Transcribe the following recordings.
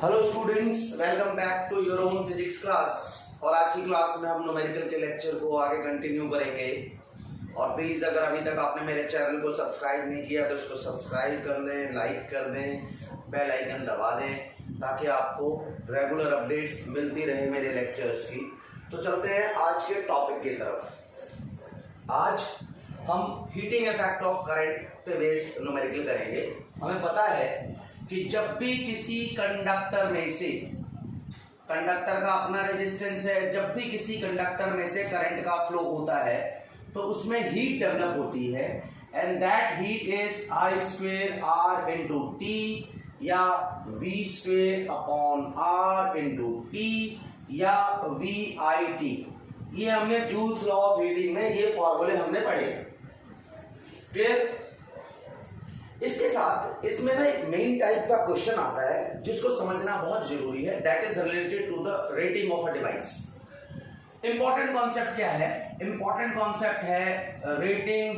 Hello students, welcome back to your own physics class. और आज की क्लास में हम न्यूमेरिकल के लेक्चर को आगे कंटिन्यू करेंगे। और प्लीज़ अगर अभी तक आपने मेरे चैनल को सब्सक्राइब नहीं किया तो इसको सब्सक्राइब कर दें, लाइक कर दें, बेल आइकन दबा दें ताकि आपको रेगुलर अपडेट्स मिलती रहे मेरे लेक्चर्स की। तो चलते हैं आज के टॉपिक की तरफ। आज हम हीटिंग इफेक्ट ऑफ करंट पे बेस्ड न्यूमेरिकल करेंगे। हमें पता है कि जब भी किसी कंडक्टर में से, कंडक्टर का अपना रेजिस्टेंस है, जब भी किसी कंडक्टर में से करंट का फ्लो होता है तो उसमें हीट डेवलप होती है and that heat is I square R into T या V square upon R into T या वी आई टी। ये हमने जूल्स लॉ ऑफ हीटिंग में ये फॉर्मूले हमने पढ़े। फिर इसके साथ इसमें ना एक मेन टाइप का क्वेश्चन आता है जिसको समझना बहुत जरूरी है, that is related to the rating of a device. Important concept क्या है? इंपॉर्टेंट कॉन्सेप्ट है रेटिंग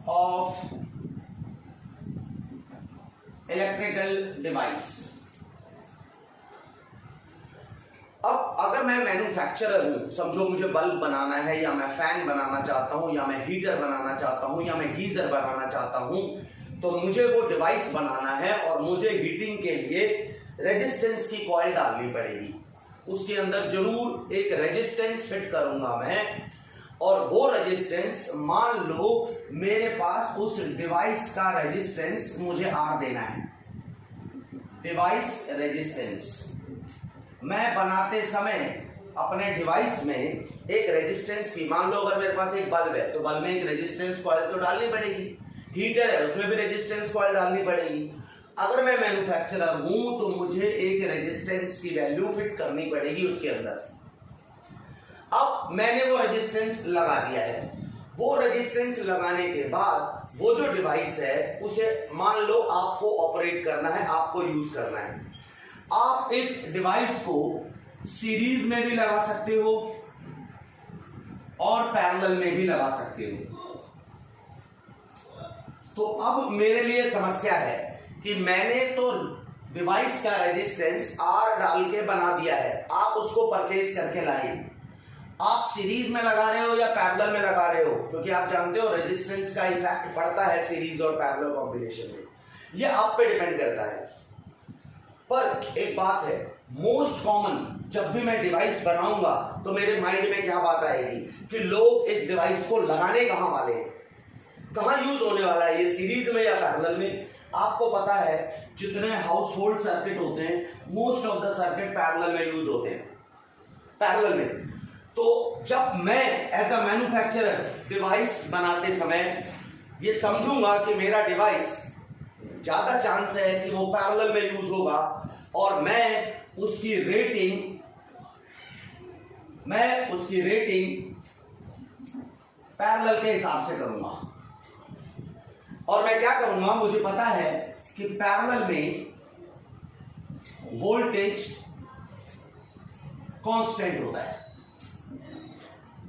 ऑफ इलेक्ट्रिकल डिवाइस। अब अगर मैं मैन्युफैक्चरर हूं, समझो मुझे बल्ब बनाना है या मैं फैन बनाना चाहता हूं या मैं हीटर बनाना चाहता हूं या मैं गीजर बनाना चाहता हूं, तो मुझे वो डिवाइस बनाना है और मुझे हीटिंग के लिए रेजिस्टेंस की कॉइल डालनी पड़ेगी। उसके अंदर जरूर एक रेजिस्टेंस फिट करूंगा मैं, और वो रेजिस्टेंस मान लो मेरे पास उस डिवाइस का रेजिस्टेंस मुझे आर देना है। डिवाइस रेजिस्टेंस मैं बनाते समय अपने डिवाइस में एक रेजिस्टेंस की, मान लो अगर मेरे पास एक बल्ब है तो बल्ब में एक रेजिस्टेंस कॉइल तो डालनी पड़ेगी, हीटर है उसमें भी रेजिस्टेंस कॉइल डालनी पड़ेगी। अगर मैं मैन्युफैक्चरर हूं तो मुझे एक रेजिस्टेंस की वैल्यू फिट करनी पड़ेगी उसके अंदर। अब मैंने वो रेजिस्टेंस लगा दिया है। वो रेजिस्टेंस लगाने के बाद वो जो डिवाइस है उसे मान लो आपको ऑपरेट करना है, आपको यूज करना है। आप इस डिवाइस को सीरीज में भी लगा सकते हो और पैरेलल में भी लगा सकते हो। तो अब मेरे लिए समस्या है कि मैंने तो डिवाइस का रेजिस्टेंस आर डाल के बना दिया है, आप उसको परचेज करके लाए। आप सीरीज में लगा रहे हो या पैरेलल में लगा रहे हो, क्योंकि आप जानते हो रेजिस्टेंस का इफेक्ट पड़ता है सीरीज और पैरेलल कॉम्बिनेशन में। यह आप पे डिपेंड करता है। पर एक बात है, मोस्ट कॉमन जब भी मैं डिवाइस बनाऊंगा तो मेरे माइंड में क्या बात आएगी कि लोग इस डिवाइस को लगाने कहां वाले हैं, कहां यूज होने वाला है, ये सीरीज में या पैरेलल में। आपको पता है जितने हाउस होल्ड सर्किट होते हैं most of the circuit parallel में यूज होते हैं, पैरेलल में। तो जब मैं एज अ मैन्युफैक्चरर डिवाइस बनाते समय ये समझूंगा कि मेरा डिवाइस ज्यादा चांस है कि वो पैरेलल में यूज होगा और मैं उसकी रेटिंग पैरेलल के हिसाब से करूंगा। और मैं क्या करूंगा, मुझे पता है कि पैरेलल में वोल्टेज कांस्टेंट होता है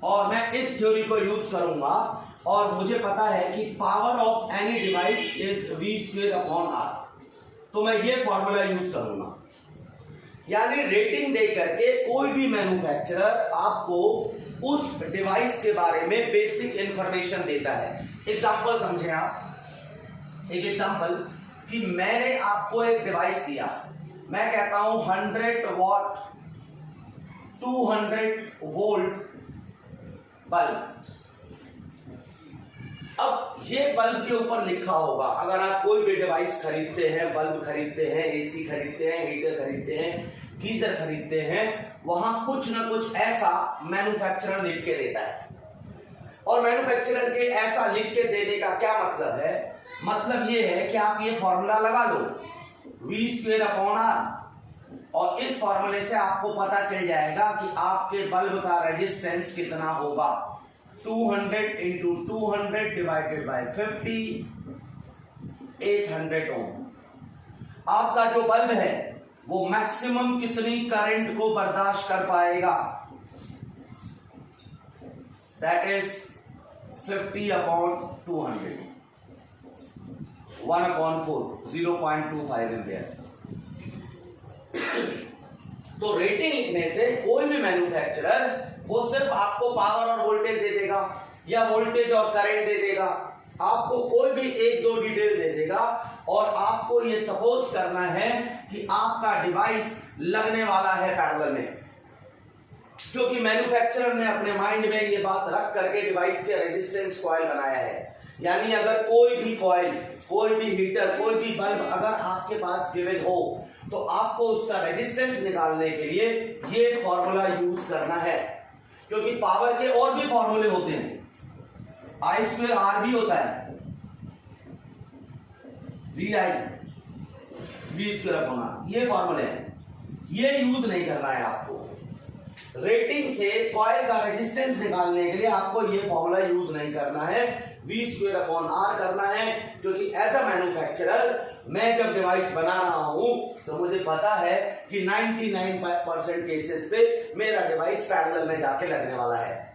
और मैं इस थ्योरी को यूज करूंगा। और मुझे पता है कि power of any device is V square upon R, तो मैं ये फॉर्मूला यूज करूंगा। यानी रेटिंग दे करके कोई भी मैन्युफैक्चरर आपको उस डिवाइस के बारे में बेसिक इंफॉर्मेशन देता है। एग्जांपल समझें आप, एक एग्जांपल कि मैंने आपको एक डिवाइस दिया, मैं कहता हूं 100 वॉट 200 वोल्ट बल्ब। अब ये बल्ब के ऊपर लिखा होगा, अगर आप कोई भी डिवाइस खरीदते हैं, बल्ब खरीदते हैं, एसी खरीदते हैं, हीटर खरीदते हैं, गीजर खरीदते हैं, वहां कुछ ना कुछ ऐसा मैन्युफैक्चरर लिख के देता है। और मैन्युफैक्चरर के ऐसा लिख के देने का क्या मतलब है? मतलब ये है कि आप ये फॉर्मूला लगा लो वी स्क्वायर अपॉन आर, और इस फॉर्मूले से आपको पता चल जाएगा कि आपके बल्ब का रेजिस्टेंस कितना होगा। 200 इंटू 200 डिवाइडेड बाय 50, 800 ओम। आपका जो बल्ब है वो मैक्सिमम कितनी करंट को बर्दाश्त कर पाएगा? That is 50 upon 200, 1/4, 0.25 ampere. तो रेटिंग लिखने से कोई भी मैन्युफैक्चरर वो सिर्फ आपको पावर और वोल्टेज दे देगा या वोल्टेज और करंट दे देगा, आपको कोई भी एक दो डिटेल दे देगा और आपको ये सपोज करना है कि आपका डिवाइस लगने वाला है पैरेलल में, क्योंकि मैन्युफैक्चरर ने अपने माइंड में ये बात रख करके डिवाइस के रेजिस्टेंस कॉइल बनाया है। यानी अगर कोई भी कॉइल, कोई भी हीटर, कोई भी बल्ब अगर आपके पास गिवन हो तो आपको उसका रेजिस्टेंस निकालने के लिए ये फॉर्मूला यूज करना है, क्योंकि पावर के और भी फॉर्मूले होते हैं। आई स्क्वायर आर भी होता है, V I V square upon R, ये फॉर्मूले हैं, ये यूज नहीं करना है आपको। रेटिंग से कॉइल का रेजिस्टेंस निकालने के लिए आपको ये फॉर्मूला यूज नहीं करना है, वी स्क्वायर अपॉन आर करना है, क्योंकि एज अ मैन्युफैक्चरर मैं जब डिवाइस बना रहा हूं तो मुझे पता है कि 99% केसेस पे मेरा डिवाइस पैरेलल में जाके लगने वाला है।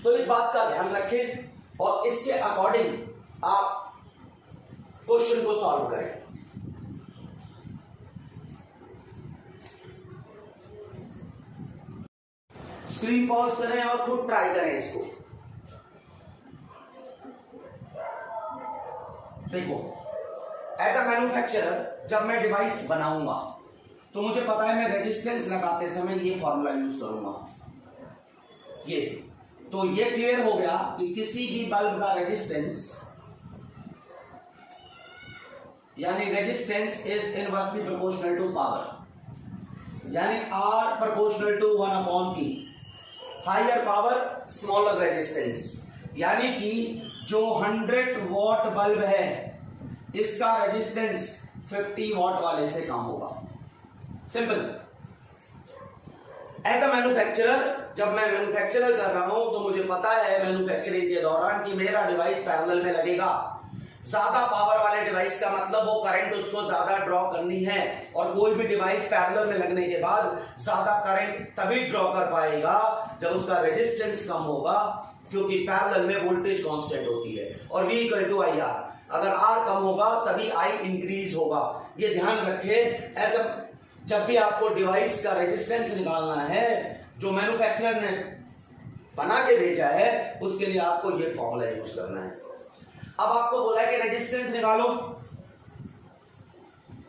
तो इस बात का ध्यान रखें और इसके अकॉर्डिंग आप क्वेश्चन को सॉल्व करें। स्क्रीन पॉज करें और खुद ट्राई करें इसको। देखो, एज अ मैन्युफैक्चरर जब मैं डिवाइस बनाऊंगा तो मुझे पता है मैं रेजिस्टेंस लगाते समय ये फॉर्मूला यूज करूंगा। ये तो ये क्लियर हो गया कि किसी भी बल्ब का रेजिस्टेंस यानी resistance is inversely proportional to power, यानी R proportional to 1/E। Higher power smaller resistance, यानी कि जो 100 वॉट बल्ब है इसका रेजिस्टेंस 50 वॉट वाले से कम होगा। सिंपल। एज अ मैन्युफैक्चरर जब मैं मैन्युफैक्चरर कर रहा हूं तो मुझे पता है मैन्युफैक्चरिंग के दौरान कि मेरा डिवाइस पैरेलल में लगेगा। ज्यादा पावर वाले डिवाइस का मतलब वो करंट उसको ज्यादा ड्रॉ करनी है, और कोई भी डिवाइस पैरेलल में लगने के बाद ज्यादा करंट तभी ड्रॉ कर पाएगा जब उसका रेजिस्टेंस कम होगा, क्योंकि पैरेलल में वोल्टेज कांस्टेंट होती है और V equal to I R. अगर R कम होगा तभी I इंक्रीज होगा। ये ध्यान रखें। एज जब भी आपको डिवाइस का रेजिस्टेंस निकालना है जो मैन्युफैक्चरर ने बना के भेजा है, उसके लिए आपको ये फॉर्मूला यूज करना है। अब आपको बोला है कि रेजिस्टेंस निकालो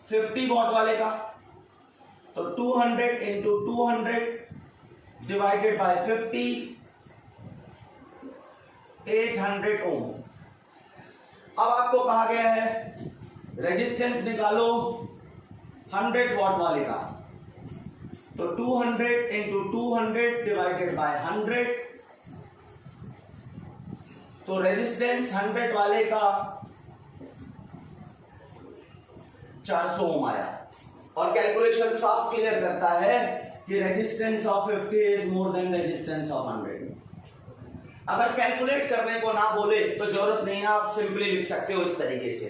50 वॉट वाले का, तो 200 इंटू 200 डिवाइडेड बाय 50, 800 ओम। अब आपको कहा गया है रेजिस्टेंस निकालो 100 वॉट वाले का, तो 200 इंटू 200 डिवाइडेड बाय 100, तो रेजिस्टेंस 100 वाले का 400 ओम आया। और कैलकुलेशन साफ क्लियर करता है कि resistance of 50 is more than resistance of 100। अगर कैलकुलेट करने को ना बोले तो जरूरत नहीं है, आप सिंपली लिख सकते हो इस तरीके से।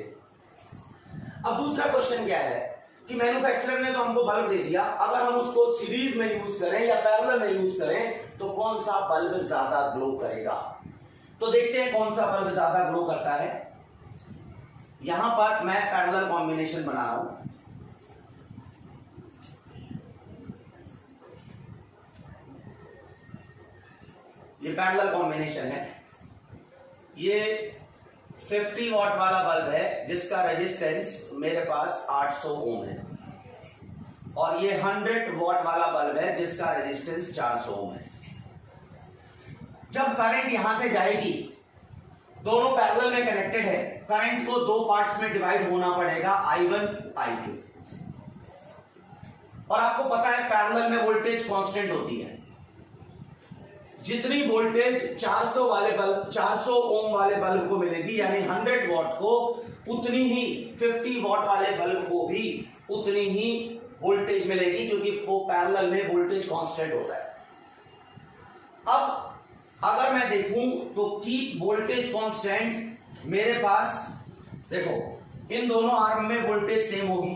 अब दूसरा क्वेश्चन क्या है कि मैन्युफैक्चरर ने तो हमको बल्ब दे दिया, अगर हम उसको सीरीज में यूज करें या पैरेलल में यूज करें तो कौन सा बल्ब ज्यादा ग्लो करेगा। तो देखते हैं कौन सा बल्ब ज्यादा ग्लो करता है। यहां पर मैं पैरेलल कॉम्बिनेशन बना रहा हूं। ये पैरेलल कॉम्बिनेशन है। ये 50 वॉट वाला बल्ब है जिसका रेजिस्टेंस मेरे पास 800 ओम है, और ये 100 वॉट वाला बल्ब है जिसका रेजिस्टेंस 400 ओम है। जब करंट यहां से जाएगी, दोनों पैरेलल में कनेक्टेड है, करंट को दो पार्ट्स में डिवाइड होना पड़ेगा, I1 I2। और आपको पता है पैरेलल में वोल्टेज कांस्टेंट होती है। जितनी वोल्टेज 400 वाले बल्ब 400 ओम वाले बल्ब को मिलेगी, यानी 100 वॉट को, उतनी ही 50 वॉट वाले बल्ब को भी उतनी ही वोल्टेज मिलेगी, क्योंकि वो पैरेलल में वोल्टेज कांस्टेंट होता है। अब अगर मैं देखूं तो कीप वोल्टेज कांस्टेंट मेरे पास, देखो इन दोनों आर्म में वोल्टेज सेम होगी,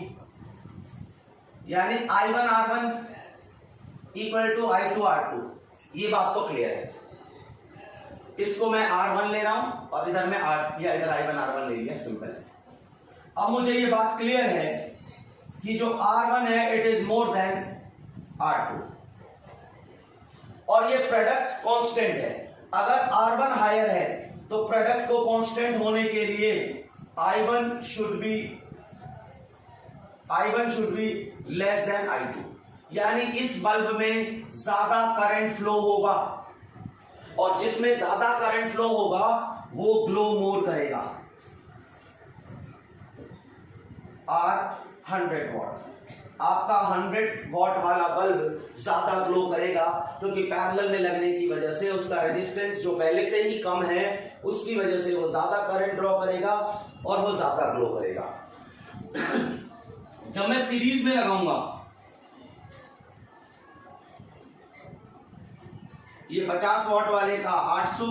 यानी I1 R1 equal to I2 R2। ये बात तो क्लियर है। इसको मैं R1 ले रहा हूं और इधर मैं इधर I1 R1 ले लिया, सिंपल है। अब मुझे ये बात क्लियर है कि जो R1 है it is more than R2 और ये प्रोडक्ट कांस्टेंट है। अगर R1 हायर है तो प्रोडक्ट को कांस्टेंट होने के लिए I1 should be less than I2, यानी इस बल्ब में ज्यादा करंट फ्लो होगा और जिसमें ज्यादा करंट फ्लो होगा वो ग्लो मोर करेगा। R100 वॉट, आपका 100 वॉट वाला बल्ब ज्यादा ग्लो करेगा क्योंकि पैरेलल में लगने की वजह से उसका रेजिस्टेंस जो पहले से ही कम है उसकी वजह से वो ज्यादा करंट ड्रॉ करेगा और वो ज्यादा ग्लो करेगा। जब मैं सीरीज में लगाऊंगा, ये 50 वॉट वाले का 800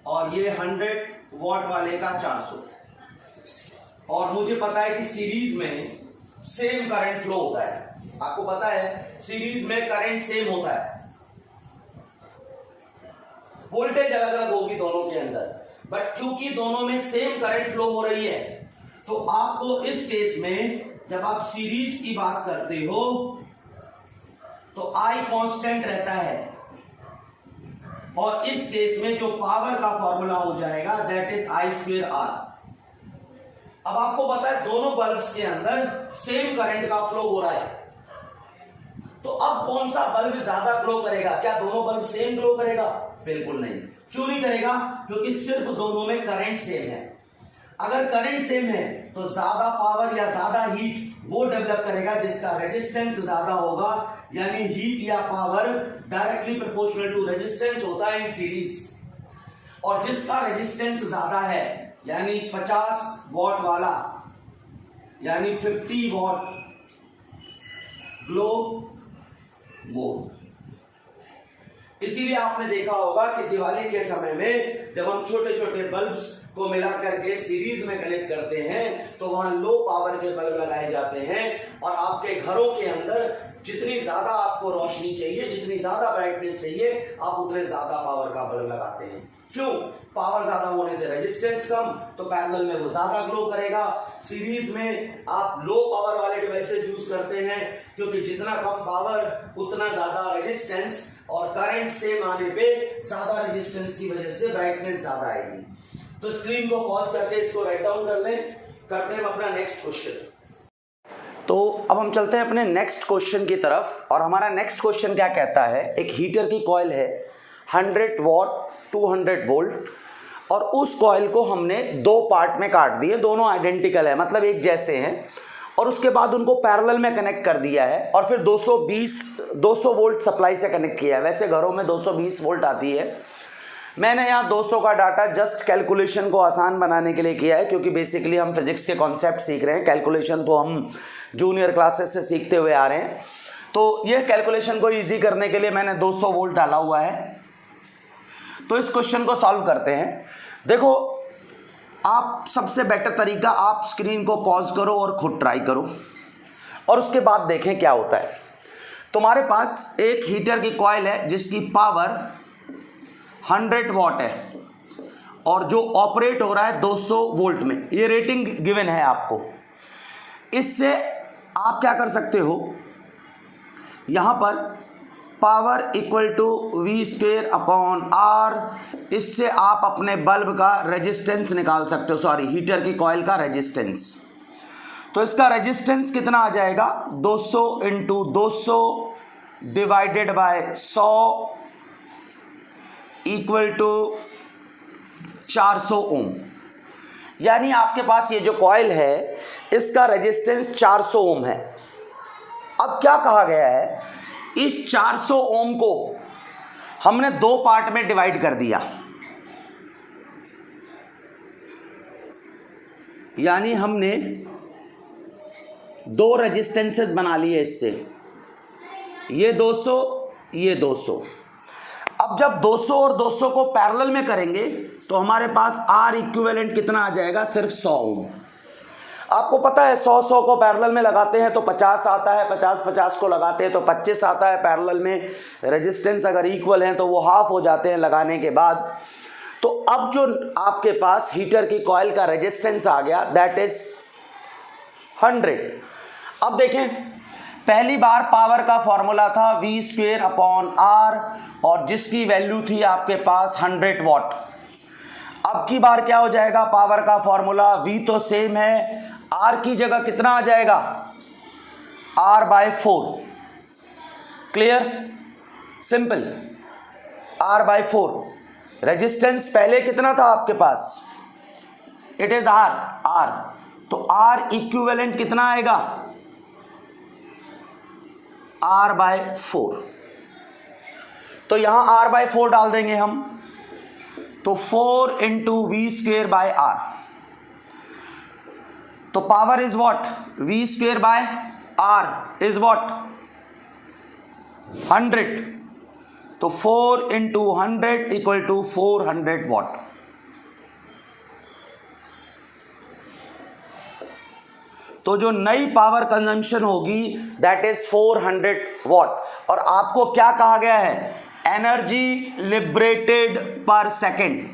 और ये 100 वॉट वाले का 400 और मुझे पता है कि सीरीज में सेम करंट फ्लो होता है। आपको पता है सीरीज में करंट सेम होता है, वोल्टेज अलग अलग होगी दोनों के अंदर, बट क्योंकि दोनों में सेम करंट फ्लो हो रही है तो आपको इस केस में जब आप सीरीज की बात करते हो तो I कांस्टेंट रहता है और इस केस में जो पावर का फॉर्मूला हो जाएगा दैट इज I²R। अब आपको पता है दोनों बल्ब्स के अंदर सेम करंट का फ्लो हो रहा है, तो अब कौन सा बल्ब ज्यादा ग्लो करेगा? क्या दोनों बल्ब सेम ग्लो करेगा? बिल्कुल नहीं। क्यों नहीं करेगा? क्योंकि सिर्फ दोनों में करंट सेम है। अगर करंट सेम है तो ज्यादा पावर या ज्यादा हीट वो डेवलप करेगा जिसका रेजिस्टेंस ज्यादा होगा, यानी हीट या power directly proportional to resistance होता है इन सीरीज। और जिसका रेजिस्टेंस ज्यादा है यानी 50 वॉट वाला यानी 50 वॉट ग्लो मोर। इसीलिए आपने देखा होगा कि दिवाली के समय में जब हम छोटे छोटे बल्ब्स को मिला करके सीरीज में कनेक्ट करते हैं तो वहां लो पावर के बल्ब लगाए जाते हैं और आपके घरों के अंदर जितनी ज्यादा आपको रोशनी चाहिए, जितनी ज्यादा ब्राइटनेस चाहिए, आप उतने ज्यादा पावर का बल्ब लगाते हैं। क्यों? पावर ज्यादा होने से रेजिस्टेंस कम, तो पैरेलल में वो ज्यादा ग्लो करेगा। सीरीज में आप लो पावर वाले डिवाइसेस यूज करते हैं क्योंकि जितना कम पावर उतना ज्यादा रेजिस्टेंस और करंट सेम आने पे ज्यादा रेजिस्टेंस की वजह से ब्राइटनेस ज्यादा आएगी। तो स्क्रीन को पॉज करके इसको राइट डाउन कर लें। करते हैं अपना नेक्स्ट क्वेश्चन। तो अब हम चलते हैं अपने नेक्स्ट क्वेश्चन की तरफ और हमारा नेक्स्ट क्वेश्चन क्या कहता है, एक हीटर की कॉइल है 100 वॉट 200 वोल्ट और उस कॉइल को हमने दो पार्ट में काट दिए, दोनों आइडेंटिकल है मतलब एक जैसे हैं, और उसके बाद उनको पैरेलल में कनेक्ट कर दिया है और फिर 200 वोल्ट सप्लाई से कनेक्ट किया है। वैसे घरों में 220 वोल्ट आती है। मैंने यहाँ 200 का डाटा जस्ट कैलकुलेशन को आसान बनाने के लिए किया है क्योंकि बेसिकली हम फिजिक्स के कॉन्सेप्ट सीख रहे हैं, कैलकुलेशन तो हम जूनियर क्लासेस से सीखते हुए आ रहे हैं। तो ये कैलकुलेशन को ईजी करने के लिए मैंने 200 वोल्ट डाला हुआ है। तो इस क्वेश्चन को सॉल्व करते हैं। देखो, आप सबसे बेटर तरीका आप स्क्रीन को पॉज करो और खुद ट्राई करो और उसके बाद देखें क्या होता है। तुम्हारे पास एक हीटर की कॉइल है जिसकी पावर 100 वॉट है और जो ऑपरेट हो रहा है 200 वोल्ट में, ये रेटिंग गिवन है आपको। इससे आप क्या कर सकते हो, यहाँ पर पावर इक्वल टू V²/R, इससे आप अपने बल्ब का रेजिस्टेंस निकाल सकते हो, सॉरी हीटर की कॉइल का रेजिस्टेंस। तो इसका रेजिस्टेंस कितना आ जाएगा, 200 × 200 डिवाइडेड बाय 100 इक्वल टू 400 ओम। यानी आपके पास ये जो कॉइल है इसका रेजिस्टेंस 400 ओम है। अब क्या कहा गया है, इस 400 ओम को हमने दो पार्ट में डिवाइड कर दिया, यानी हमने दो रेजिस्टेंसेस बना लिए इससे, ये 200 ये 200। अब जब 200 और 200 को पैरेलल में करेंगे तो हमारे पास R इक्विवेलेंट कितना आ जाएगा, सिर्फ 100 ओम। आपको पता है 100 को पैरेलल में लगाते हैं तो 50 आता है, 50 को लगाते हैं तो 25 आता है। पैरेलल में रेजिस्टेंस अगर इक्वल हैं तो वो हाफ हो जाते हैं लगाने के बाद। तो अब जो आपके पास हीटर की कॉइल का रेजिस्टेंस आ गया दैट इज 100। अब देखें, पहली बार पावर का फॉर्मूला था V²/R और जिसकी वैल्यू थी आपके पास 100 वाट। अब की बार क्या हो जाएगा, पावर का फॉर्मूला V तो सेम है, R की जगह कितना आ जाएगा, R/4। Clear, simple, R/4। Resistance पहले कितना था आपके पास, इट इज R, तो R इक्विवेलेंट कितना आएगा, R/4। तो यहां R/4 डाल देंगे हम, तो 4 × V²/R। तो power is what, V²/R is what 100। तो 4 × 100 = 400 वाट। तो जो नई पावर कंजम्पशन होगी दैट इज 400 वाट। और आपको क्या कहा गया है, एनर्जी लिबरेटेड पर सेकेंड।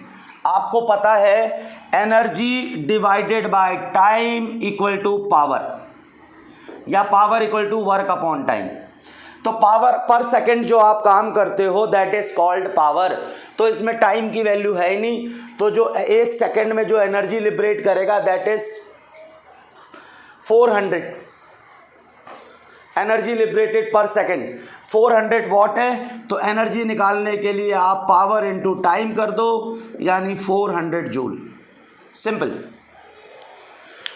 आपको पता है energy divided by time = power, या पावर = वर्क अपॉन टाइम। तो पावर पर सेकेंड जो आप काम करते हो दैट इज कॉल्ड पावर। तो इसमें टाइम की वैल्यू है ही नहीं, तो जो 1 सेकेंड में जो एनर्जी लिबरेट करेगा दैट इज 400 एनर्जी लिबरेटेड पर सेकेंड। 400 वाट है, तो एनर्जी निकालने के लिए आप पावर इनटू टाइम कर दो, यानी 400 जूल। सिंपल।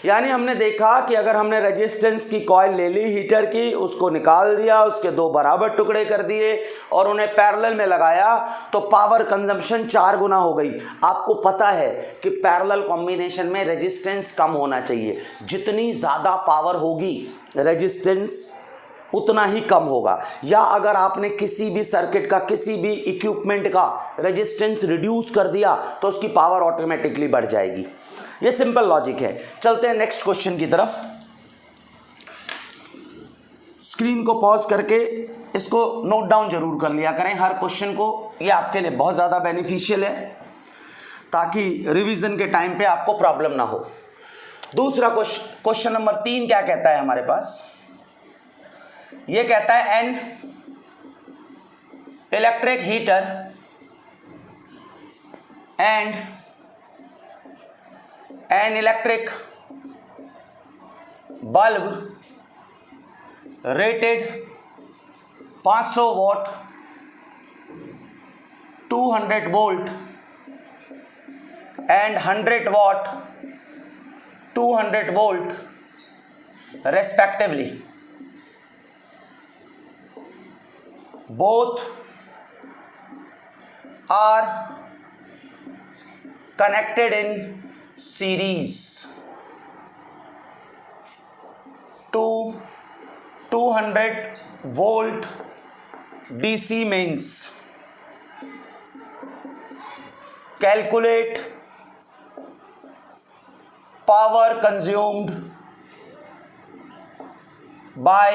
यानी हमने देखा कि अगर हमने रेजिस्टेंस की कॉइल ले ली हीटर की, उसको निकाल दिया, उसके 2 बराबर टुकड़े कर दिए और उन्हें पैरेलल में लगाया, तो पावर कंजम्पशन 4 गुना हो गई। आपको पता है कि पैरेलल कॉम्बिनेशन में रेजिस्टेंस कम होना चाहिए, जितनी ज़्यादा पावर होगी रेजिस्टेंस उतना ही कम होगा। या अगर आपने किसी भी सर्किट का, किसी भी इक्विपमेंट का रेजिस्टेंस रिड्यूस कर दिया तो उसकी पावर ऑटोमेटिकली बढ़ जाएगी। ये सिंपल लॉजिक है। चलते हैं नेक्स्ट क्वेश्चन की तरफ। स्क्रीन को पॉज करके इसको नोट डाउन जरूर कर लिया करें हर क्वेश्चन को, ये आपके लिए बहुत ज़्यादा बेनिफिशियल है ताकि रिवीजन के टाइम पे आपको प्रॉब्लम ना हो। दूसरा क्वेश्चन नंबर 3 क्या कहता है हमारे पास, ये कहता है an electric heater and an electric bulb rated 500 what 200 volt and 100 what 200 volt respectively, both are connected in series to 200 volt DC mains. Calculate power consumed by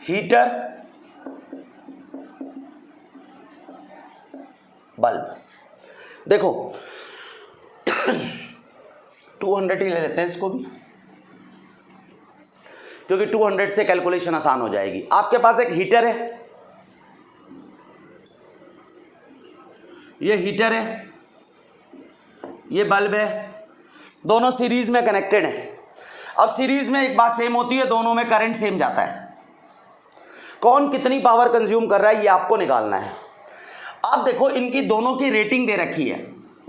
heater bulb. देखो 200 ही ले लेते हैं इसको भी, क्योंकि 200 से कैलकुलेशन आसान हो जाएगी। आपके पास एक हीटर है, ये हीटर है, ये बल्ब है, दोनों सीरीज में कनेक्टेड हैं। अब सीरीज में एक बात सेम होती है, दोनों में करंट सेम जाता है। कौन कितनी पावर कंज्यूम कर रहा है ये आपको निकालना है। अब देखो इनकी दोनों की रेटिंग दे रखी है।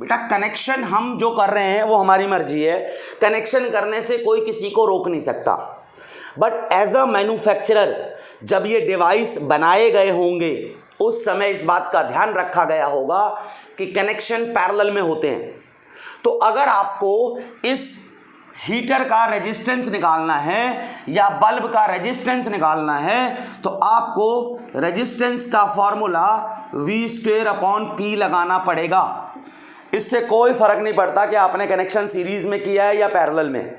बेटा कनेक्शन हम जो कर रहे हैं वो हमारी मर्जी है, कनेक्शन करने से कोई किसी को रोक नहीं सकता। बट एज अ मैन्युफैक्चरर जब ये डिवाइस बनाए गए होंगे उस समय इस बात का ध्यान रखा गया होगा कि कनेक्शन पैरेलल में होते हैं। तो अगर आपको इस हीटर का रेजिस्टेंस निकालना है या बल्ब का रेजिस्टेंस निकालना है तो आपको रेजिस्टेंस का फॉर्मूला V²/P लगाना पड़ेगा। इससे कोई फर्क नहीं पड़ता कि आपने कनेक्शन सीरीज में किया है या पैरेलल में।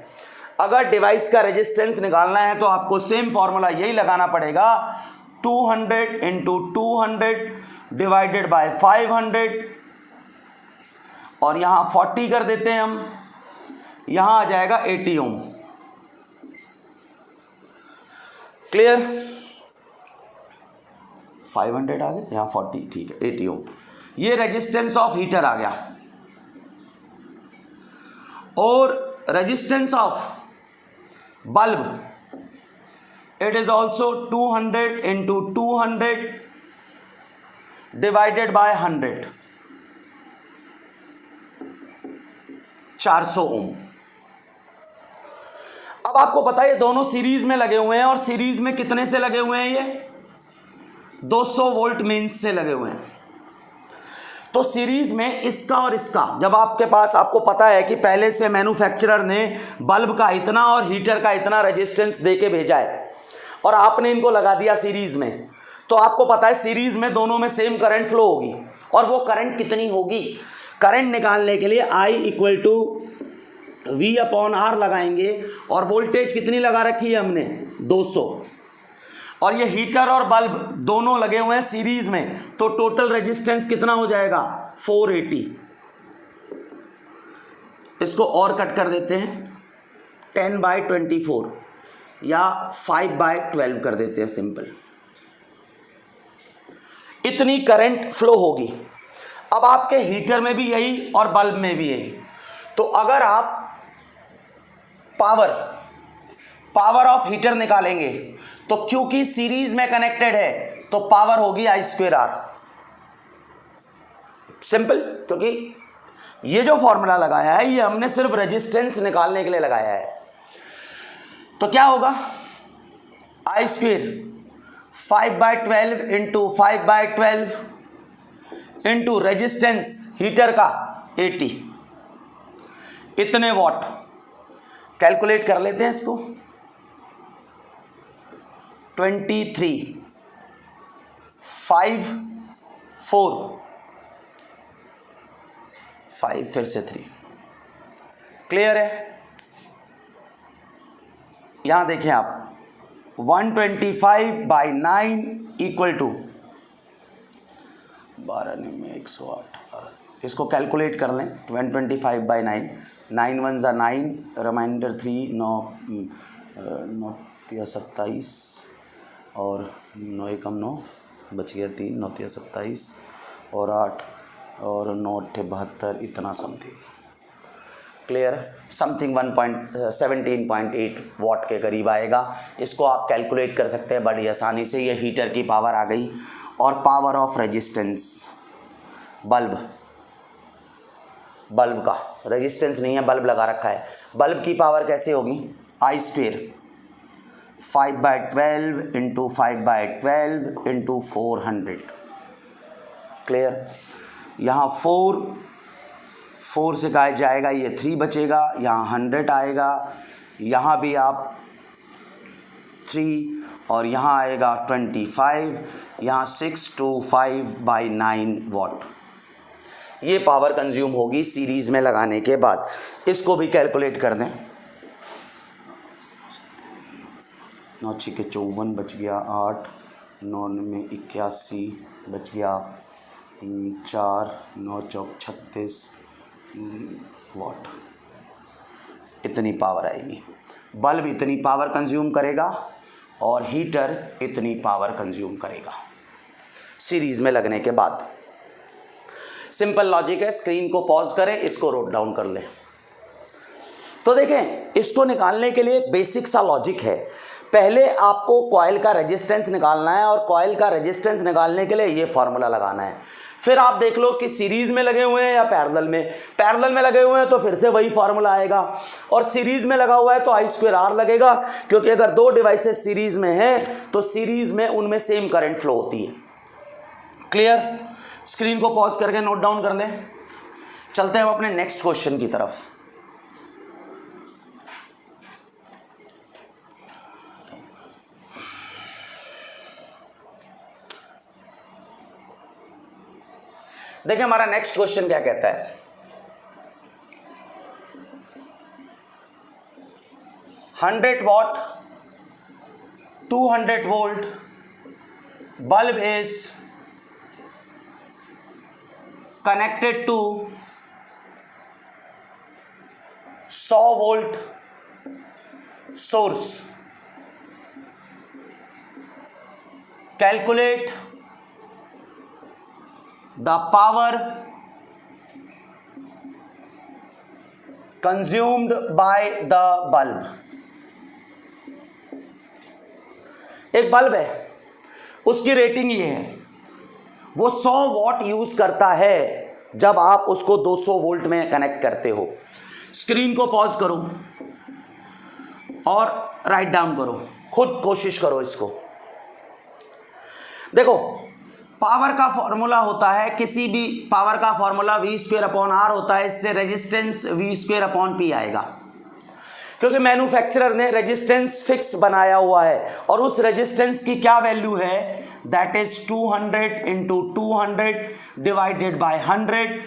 अगर डिवाइस का रेजिस्टेंस निकालना है तो आपको सेम फॉर्मूला यही लगाना पड़ेगा, 200 × 200 डिवाइडेड बाय 500 और यहाँ 40 कर देते हैं हम, यहां आ जाएगा 80 ओम। क्लियर? 500 आ गया, यहाँ 40, ठीक है 80 ओम। ये रेजिस्टेंस ऑफ हीटर आ गया। और resistance of bulb, it is also 200 into 200 divided bye 100, 400 ओम। अब आपको पता है ये दोनों सीरीज में लगे हुए हैं, और सीरीज में कितने से लगे हुए हैं? ये 200 वोल्ट मेंस से लगे हुए हैं। तो सीरीज में इसका और इसका, जब आपके पास, आपको पता है कि पहले से मैन्युफैक्चरर ने बल्ब का इतना और हीटर का इतना रेजिस्टेंस देके भेजा है, और आपने इनको लगा दिया सीरीज में, तो आपको पता है सीरीज में दोनों में सेम करंट फ्लो होगी। और वो करंट कितनी होगी? करंट निकालने के लिए I equal to V upon R लगाएंगे, और वोल्टेज कितनी लगा रखी है हमने? 200। और ये हीटर और बल्ब दोनों लगे हुए हैं सीरीज में, तो टोटल रेजिस्टेंस कितना हो जाएगा? 480। इसको और कट कर देते हैं, 10/24 या 5/12 कर देते हैं, सिंपल। इतनी करंट फ्लो होगी। अब आपके हीटर में भी यही और बल्ब में भी यही। तो अगर आप पावर ऑफ हीटर निकालेंगे, तो क्योंकि सीरीज में कनेक्टेड है तो पावर होगी I²R। सिंपल, क्योंकि ये जो फॉर्मूला लगाया है ये हमने सिर्फ रेजिस्टेंस निकालने के लिए लगाया है। तो क्या होगा? I² 5/12 into 5/12 into resistance heater का 80, इतने वॉट। कैलकुलेट कर लेते हैं इसको। 23 5 4 5 फिर से 3। क्लियर है? यहां देखें आप, 125/9 इक्वल टू 12 में 108। इसको कैलकुलेट कर लें। 125/9, 9 1 ज़ा 9, रिमाइंडर 3, 9 या 27 और 9 एकम 9 बच गया 3, 9 या 27 और 8 और 9 72, इतना समथिंग। क्लियर? समथिंग 17.8 वॉट के करीब आएगा। इसको आप कैलकुलेट कर सकते हैं बड़ी आसानी से। ये हीटर की पावर आ गई। और पावर ऑफ रेजिस्टेंस बल्ब का रेजिस्टेंस नहीं है, बल्ब लगा रखा है। बल्ब की पावर कैसे होगी? I² 5/12 into 5/12 into 400। क्लियर? यहाँ 4 से गायब जाएगा, ये 3 बचेगा, यहाँ 100 आएगा, यहाँ भी आप 3 और यहाँ आएगा 25, यहाँ 625/9 वॉट। ये पावर कंज्यूम होगी सीरीज़ में लगाने के बाद। इसको भी कैलकुलेट कर दें। 9 6 के 54 बच गया 8, 9 में 81 बच गया 4, 9 चौक 36 वॉट। इतनी पावर आएगी। बल्ब इतनी पावर कंज्यूम करेगा और हीटर इतनी पावर कंज्यूम करेगा सीरीज में लगने के बाद। सिंपल लॉजिक है। स्क्रीन को पॉज करें, इसको नोट डाउन कर लें। तो देखें, इसको निकालने के लिए एक बेसिक सा लॉजिक है। पहले आपको कॉइल का रेजिस्टेंस निकालना है, और कॉइल का रेजिस्टेंस निकालने के लिए ये फार्मूला लगाना है। फिर आप देख लो कि सीरीज में लगे हुए हैं या पैरेलल में। पैरेलल में लगे हुए हैं तो फिर से वही फार्मूला आएगा, और सीरीज में लगा हुआ है तो I²R लगेगा, क्योंकि अगर दो डिवाइसेस सीरीज में हैं तो सीरीज में उनमें सेम करंट फ्लो होती है। क्लियर? स्क्रीन को पॉज करके नोट डाउन कर लें। चलते हैं अब अपने नेक्स्ट क्वेश्चन की तरफ। देखिए हमारा नेक्स्ट क्वेश्चन क्या कहता है। 100 what 200 volt bulb is connected to 100 volt source, calculate the power consumed by the bulb. एक बल्ब है, उसकी रेटिंग ये है, वो 100 वॉट यूज करता है जब आप उसको 200 वोल्ट में कनेक्ट करते हो। स्क्रीन को पॉज करो और राइट डाउन करो, खुद कोशिश करो इसको। देखो, पावर का फॉर्मूला होता है, किसी भी पावर का फॉर्मूला V²/R होता है, इससे रेजिस्टेंस V²/P आएगा, क्योंकि मैन्युफैक्चरर ने रेजिस्टेंस फिक्स बनाया हुआ है और उस रेजिस्टेंस की क्या वैल्यू है, दैट इज 200 × 200 डिवाइडेड बाय 100।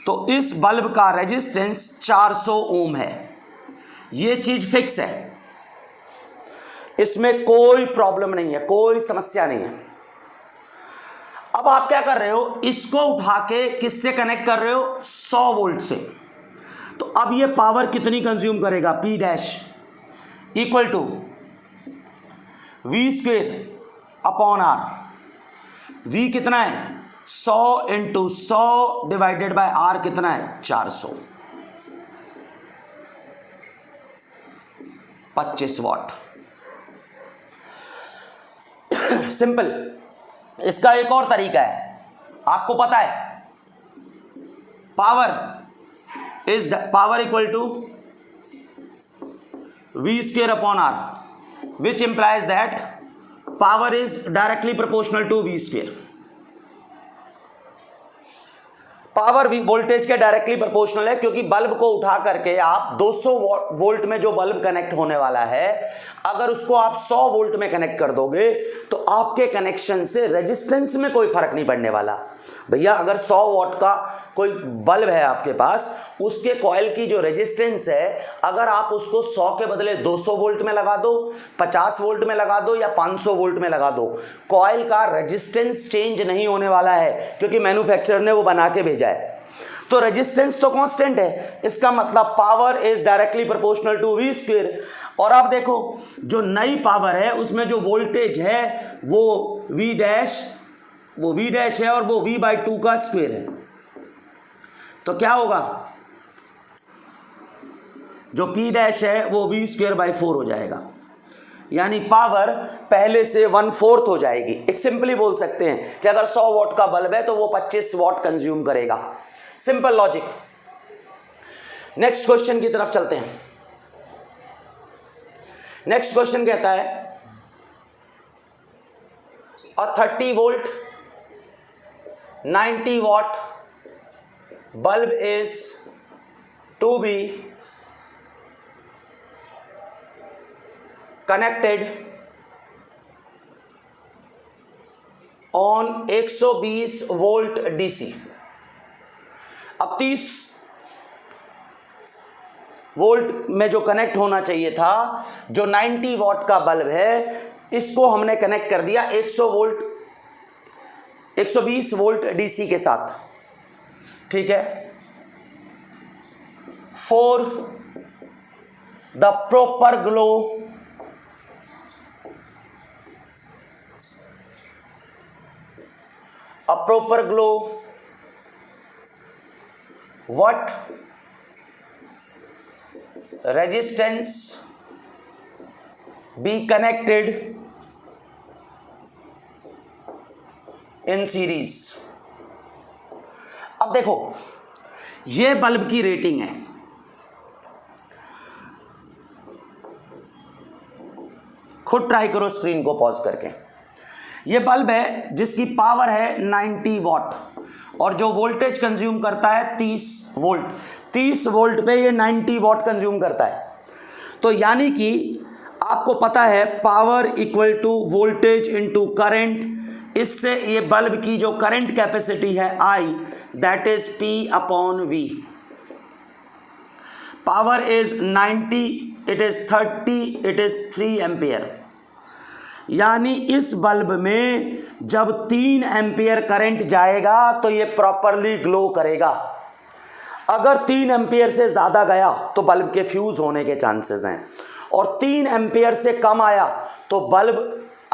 तो इस बल्ब का रेजिस्टेंस 400 ओम है। ये चीज फिक्स है, इसमें कोई प्रॉब्लम नहीं है, कोई समस्या नहीं है। अब आप क्या कर रहे हो, इसको उठा के किससे कनेक्ट कर रहे हो, 100 वोल्ट से। तो अब ये पावर कितनी कंज्यूम करेगा, P dash equal to V²/R। V कितना है, 100 × 100 डिवाइडेड बाय R कितना है, 400, 25 वॉट। सिंपल। इसका एक और तरीका है, आपको पता है power equal to V²/R, which implies that power is directly proportional to V²। Power voltage के डायरेक्टली प्रोपोर्शनल है, क्योंकि बल्ब को उठा करके आप 200 वोल्ट में जो बल्ब कनेक्ट होने वाला है, अगर उसको आप 100 वोल्ट में कनेक्ट कर दोगे तो आपके कनेक्शन से रेजिस्टेंस में कोई फर्क नहीं पड़ने वाला। भैया, अगर 100 वॉट का कोई बल्ब है आपके पास, उसके कॉइल की जो रेजिस्टेंस है, अगर आप उसको 100 के बदले 200 वोल्ट में लगा दो, 50 वोल्ट में लगा दो या 500 वोल्ट में लगा दो, कॉइल का रेजिस्टेंस चेंज नहीं होने वाला है, क्योंकि मैन्युफैक्चरर ने वो बना के भेजा है। तो रेजिस्टेंस तो कांस्टेंट है, इसका मतलब power is directly proportional to V²। और अब देखो, जो नई पावर है उसमें जो वोल्टेज है वो V डैश है और वो V/2 का स्क्वायर है। तो क्या होगा, जो P डैश है वो V²/4 हो जाएगा, यानी पावर पहले से 1/4 हो जाएगी। एक सिंपली बोल सकते हैं कि अगर 100 वॉट का बल्ब है तो वो 25 वॉट कंज्यूम करेगा। Simple logic. नेक्स्ट क्वेश्चन की तरफ चलते हैं। नेक्स्ट क्वेश्चन कहता है, अ 30 volt 90 watt bulb is to be connected on 120 volt DC। अब 30 वोल्ट में जो कनेक्ट होना चाहिए था, जो 90 वॉट का बल्ब है, इसको हमने कनेक्ट कर दिया 120 वोल्ट DC के साथ। ठीक है, for the proper glow what resistance be connected in series। अब देखो, ये बल्ब की रेटिंग है, खुद ट्राई करो स्क्रीन को पॉज करके। ये बल्ब है जिसकी पावर है 90 वॉट और जो वोल्टेज कंज्यूम करता है 30 वोल्ट। 30 वोल्ट पे ये 90 वॉट कंज्यूम करता है। तो यानी कि आपको पता है power equal to voltage into current. इससे ये बल्ब की जो करंट कैपेसिटी है I, that is P/V। Power is 90, it is 30, it is 3 ampere. यानी इस बल्ब में जब 3 एम्पियर करंट जाएगा तो ये प्रॉपरली ग्लो करेगा। अगर 3 एम्पियर से ज़्यादा गया तो बल्ब के फ्यूज़ होने के चांसेस हैं, और 3 एम्पियर से कम आया तो बल्ब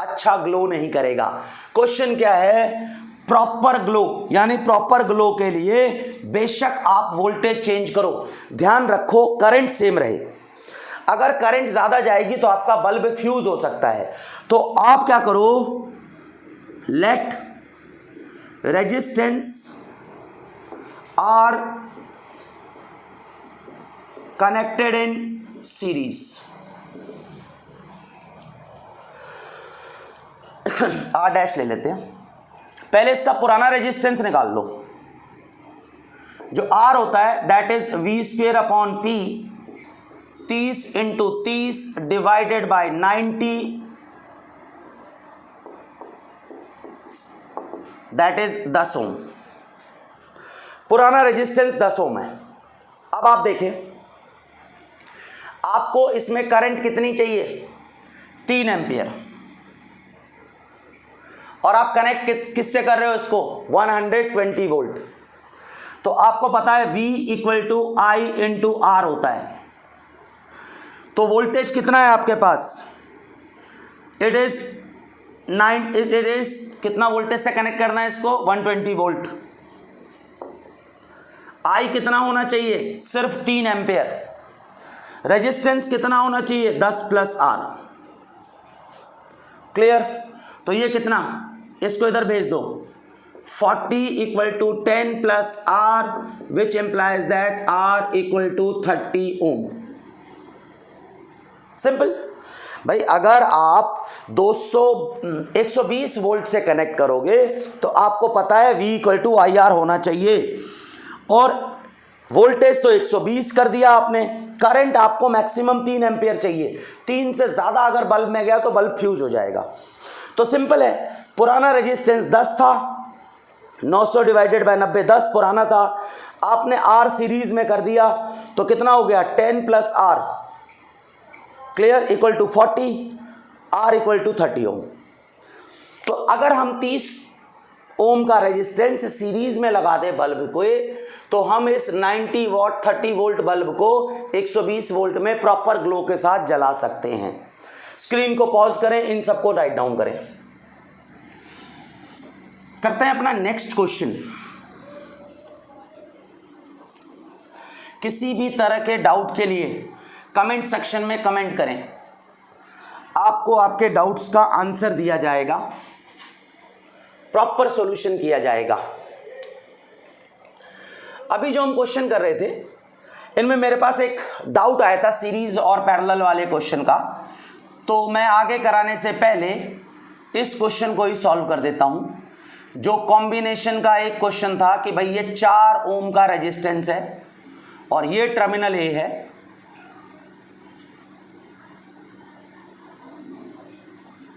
अच्छा ग्लो नहीं करेगा। क्वेश्चन क्या है? प्रॉपर ग्लो, यानी प्रॉपर ग्लो के लिए बेशक आप वोल्टेज चेंज करो, ध्यान रखो करंट सेम रहे। अगर करंट ज़्यादा जाएगी तो आपका बल्ब फ्यूज हो सकता है। तो आप क्या करो, let resistance R connected in series, R dash ले लेते हैं। पहले इसका पुराना रेजिस्टेंस निकाल लो, जो आर होता है that is V square upon P, 30 into 30 divided by 90, that is 10 ohm. पुराना रेजिस्टेंस 10 ओम है। अब आप देखें, आपको इसमें करंट कितनी चाहिए? 3 एम्पियर, और आप कनेक्ट किससे कर रहे हो इसको? 120 वोल्ट। तो आपको पता है V equal to I into R होता है। तो वोल्टेज कितना है आपके पास? इट इज कितना वोल्टेज से कनेक्ट करना है इसको? 120 वोल्ट। आई कितना होना चाहिए? सिर्फ 3 एम्पियर। रेजिस्टेंस कितना होना चाहिए? 10 प्लस आर। क्लियर? तो ये कितना, इसको इधर भेज दो, 40 equal to 10 plus R, which implies that R equal to 30 ohm. Simple भाई। अगर आप 120 वोल्ट से कनेक्ट करोगे तो आपको पता है V equal to I R होना चाहिए, और वोल्टेज तो 120 कर दिया आपने। करंट आपको मैक्सिमम 3 एम्पियर चाहिए, 3 से ज़्यादा अगर बल्ब में गया तो बल्ब फ्यूज हो जाएगा। तो सिंपल है, पुराना रेजिस्टेंस 10 था, 900 डिवाइडेड बाय 90, 10 पुराना था, आपने R सीरीज में कर दिया तो कितना हो गया? 10 plus R, clear, equal to 40, R equal to 30 ohm. तो अगर हम 30 ओम का रेजिस्टेंस सीरीज में लगा दें बल्ब को, तो हम इस 90 वॉट 30 वोल्ट बल्ब को 120 वोल्ट में प्रॉपर ग्लो के साथ जला सकते हैं। स्क्रीन को पॉज करें, इन सबको राइट डाउन करें। करते हैं अपना नेक्स्ट क्वेश्चन। किसी भी तरह के डाउट के लिए कमेंट सेक्शन में कमेंट करें, आपको आपके डाउट्स का आंसर दिया जाएगा, प्रॉपर सॉल्यूशन किया जाएगा। अभी जो हम क्वेश्चन कर रहे थे, इनमें मेरे पास एक डाउट आया था सीरीज और पैरेलल वाले क्वेश्चन का, तो मैं आगे कराने से पहले इस क्वेश्चन को ही सॉल्व कर देता हूं। जो कॉम्बिनेशन का एक क्वेश्चन था कि भाई ये 4 ओम का रेजिस्टेंस है और ये टर्मिनल ए है,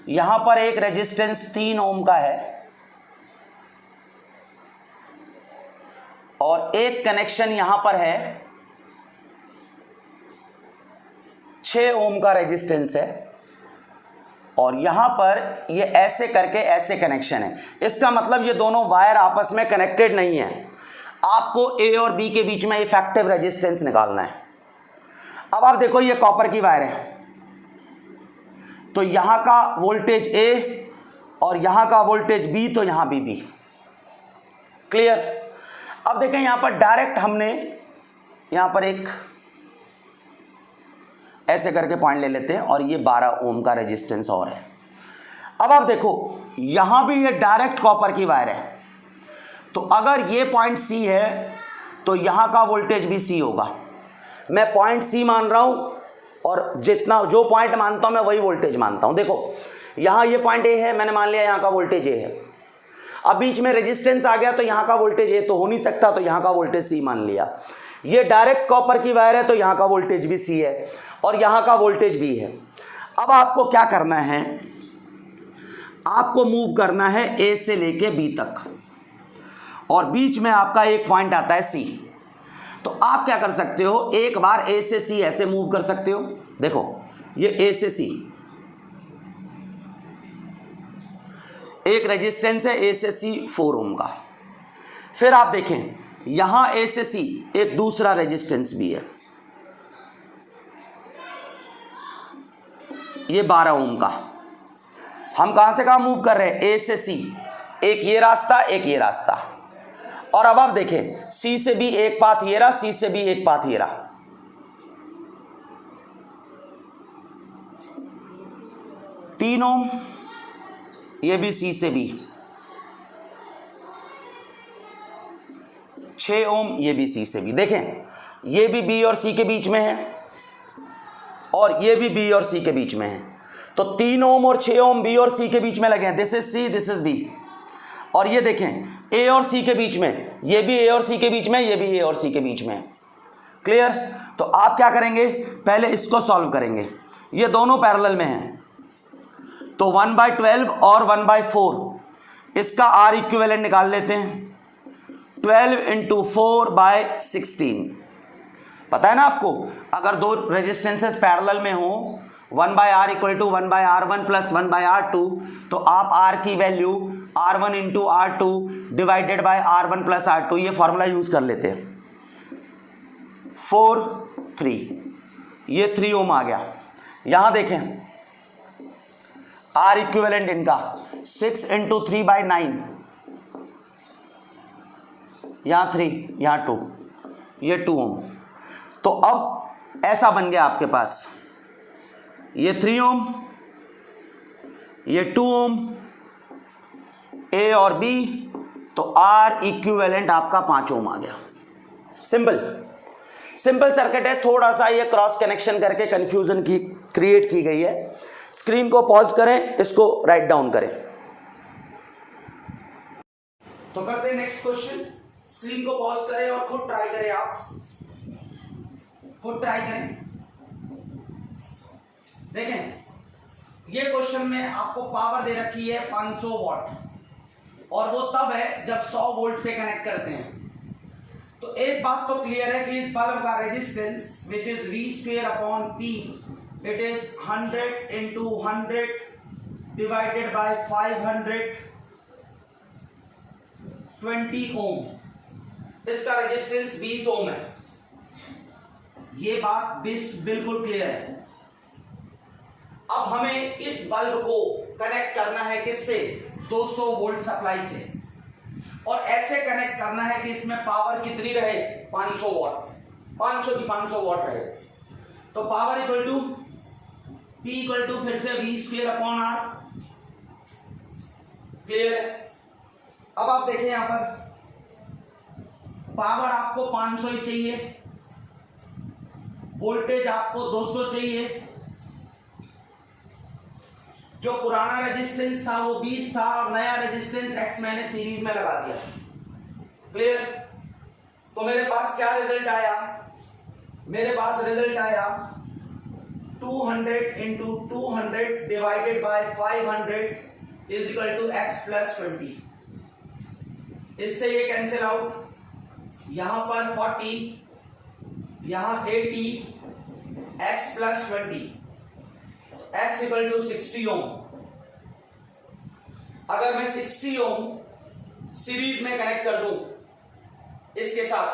यहां पर एक रेजिस्टेंस 3 ओम का है और एक कनेक्शन यहां पर है 6 ओम का रेजिस्टेंस है, और यहां पर ये ऐसे करके ऐसे कनेक्शन है। इसका मतलब ये दोनों वायर आपस में कनेक्टेड नहीं है। आपको ए और बी के बीच में इफेक्टिव रेजिस्टेंस निकालना है। अब आप देखो, ये कॉपर की वायर है, तो यहां का वोल्टेज ए और यहां का वोल्टेज बी, तो यहां बी बी। क्लियर? अब देखें, यहां पर डायरेक्ट हमने यहां पर एक ऐसे करके पॉइंट ले लेते हैं, और ये 12 ओम का रेजिस्टेंस और है। अब आप देखो, यहां भी ये डायरेक्ट कॉपर की वायर है, तो अगर ये पॉइंट सी है तो यहां का वोल्टेज भी सी होगा। मैं पॉइंट सी मान रहा हूं, और जितना जो पॉइंट मानता हूं मैं वही वोल्टेज मानता हूं। देखो, यहां ये पॉइंट ए है, मैंने मान लिया यहां का वोल्टेज ए है। अब बीच में रेजिस्टेंस आ गया तो यहां का वोल्टेज ए तो हो नहीं सकता, तो यहां का वोल्टेज सी मान लिया। ये डायरेक्ट कॉपर की वायर है, तो यहां का वोल्टेज भी सी है और यहां का वोल्टेज भी है। अब आपको क्या करना है? आपको मूव करना है ए से लेके बी तक, और बीच में आपका एक पॉइंट आता है सी। तो आप क्या कर सकते हो, एक बार ए से सी ऐसे मूव कर सकते हो। देखो, ये ए से सी एक रेजिस्टेंस है, ए से सी 4 ओम का। फिर आप देखें, यहां ए से सी एक दूसरा रेजिस्टेंस भी है, ये 12 ओम का। हम कहां से कहां मूव कर रहे हैं, ए से सी, एक ये रास्ता एक ये रास्ता। और अब आप देखें सी से भी एक पाथ ये रहा, सी से भी एक पाथ ये रहा, 3 ओम, ये भी सी से भी, 6 ओम, ये भी सी से भी। देखें ये भी बी और सी के बीच में है और ये भी बी और सी के बीच में है, तो 3 ओम और 6 ओम बी और सी के बीच में लगे हैं, this is C this is B. और ये देखें ए और सी के बीच में, ये भी ए और सी के बीच में, ये भी ए और सी के बीच में। क्लियर? तो आप क्या करेंगे, पहले इसको सॉल्व करेंगे, ये दोनों पैरेलल में हैं, तो 1/12 और 1/4 इसका आर इक्विवेलेंट निकाल लेते हैं, 12 × 4/16। पता है ना आपको, अगर दो रेजिस्टेंसेस पैरेलल में हो, 1/R = 1/R1 + 1/R2, तो आप R की value R1 × R2 / R1 + R2 ये फॉर्मूला यूज कर लेते हैं। 4 3, ये 3 ओम आ गया। यहां देखें R इक्विवेलेंट इनका 6 × 3/9, यहां 3 यहां 2, ये 2 ओम। तो अब ऐसा बन गया आपके पास, ये 3 ओम, ये 2 ओम, ए और बी, तो आर इक्विवेलेंट आपका 5 ओम आ गया। सिंपल सिंपल सर्किट है, थोड़ा सा ये क्रॉस कनेक्शन करके कंफ्यूजन की क्रिएट की गई है। स्क्रीन को पॉज करें, इसको राइट डाउन करें। तो करते हैं नेक्स्ट क्वेश्चन। स्क्रीन को पॉज करें और खुद ट्राई करें, आप खुद ट्राई करें। देखें ये क्वेश्चन में आपको पावर दे रखी है 500 वॉट, और वो तब है जब 100 वोल्ट पे कनेक्ट करते हैं। तो एक बात तो क्लियर है कि इस बल्ब का resistance which is V²/P, it is 100 × 100 divided by 520 ओम। इसका रेजिस्टेंस 20 ओम है, ये बात बिल्कुल क्लियर है। अब हमें इस बल्ब को कनेक्ट करना है किससे, 200 वोल्ट सप्लाई से, और ऐसे कनेक्ट करना है कि इसमें पावर कितनी रहे, 500 वॉट, 500 की 500 वॉट रहे। तो power equal to P equal to फिर से V²/R। क्लियर है? अब आप देखें यहां पर पावर आपको 500 ही चाहिए, वोल्टेज आपको 200 चाहिए, जो पुराना रेजिस्टेंस था वो 20 था और नया रेजिस्टेंस X मैंने सीरीज में लगा दिया। क्लियर? तो मेरे पास क्या रिजल्ट आया, मेरे पास रिजल्ट आया 200 × 200 divided by 500 is equal to X + 20। इससे ये कैंसिल आउट, यहां पर 40, यहां 80, X + 20, X इक्वल टू 60 ओम। अगर मैं 60 ओम सीरीज में कनेक्ट कर दूं इसके साथ,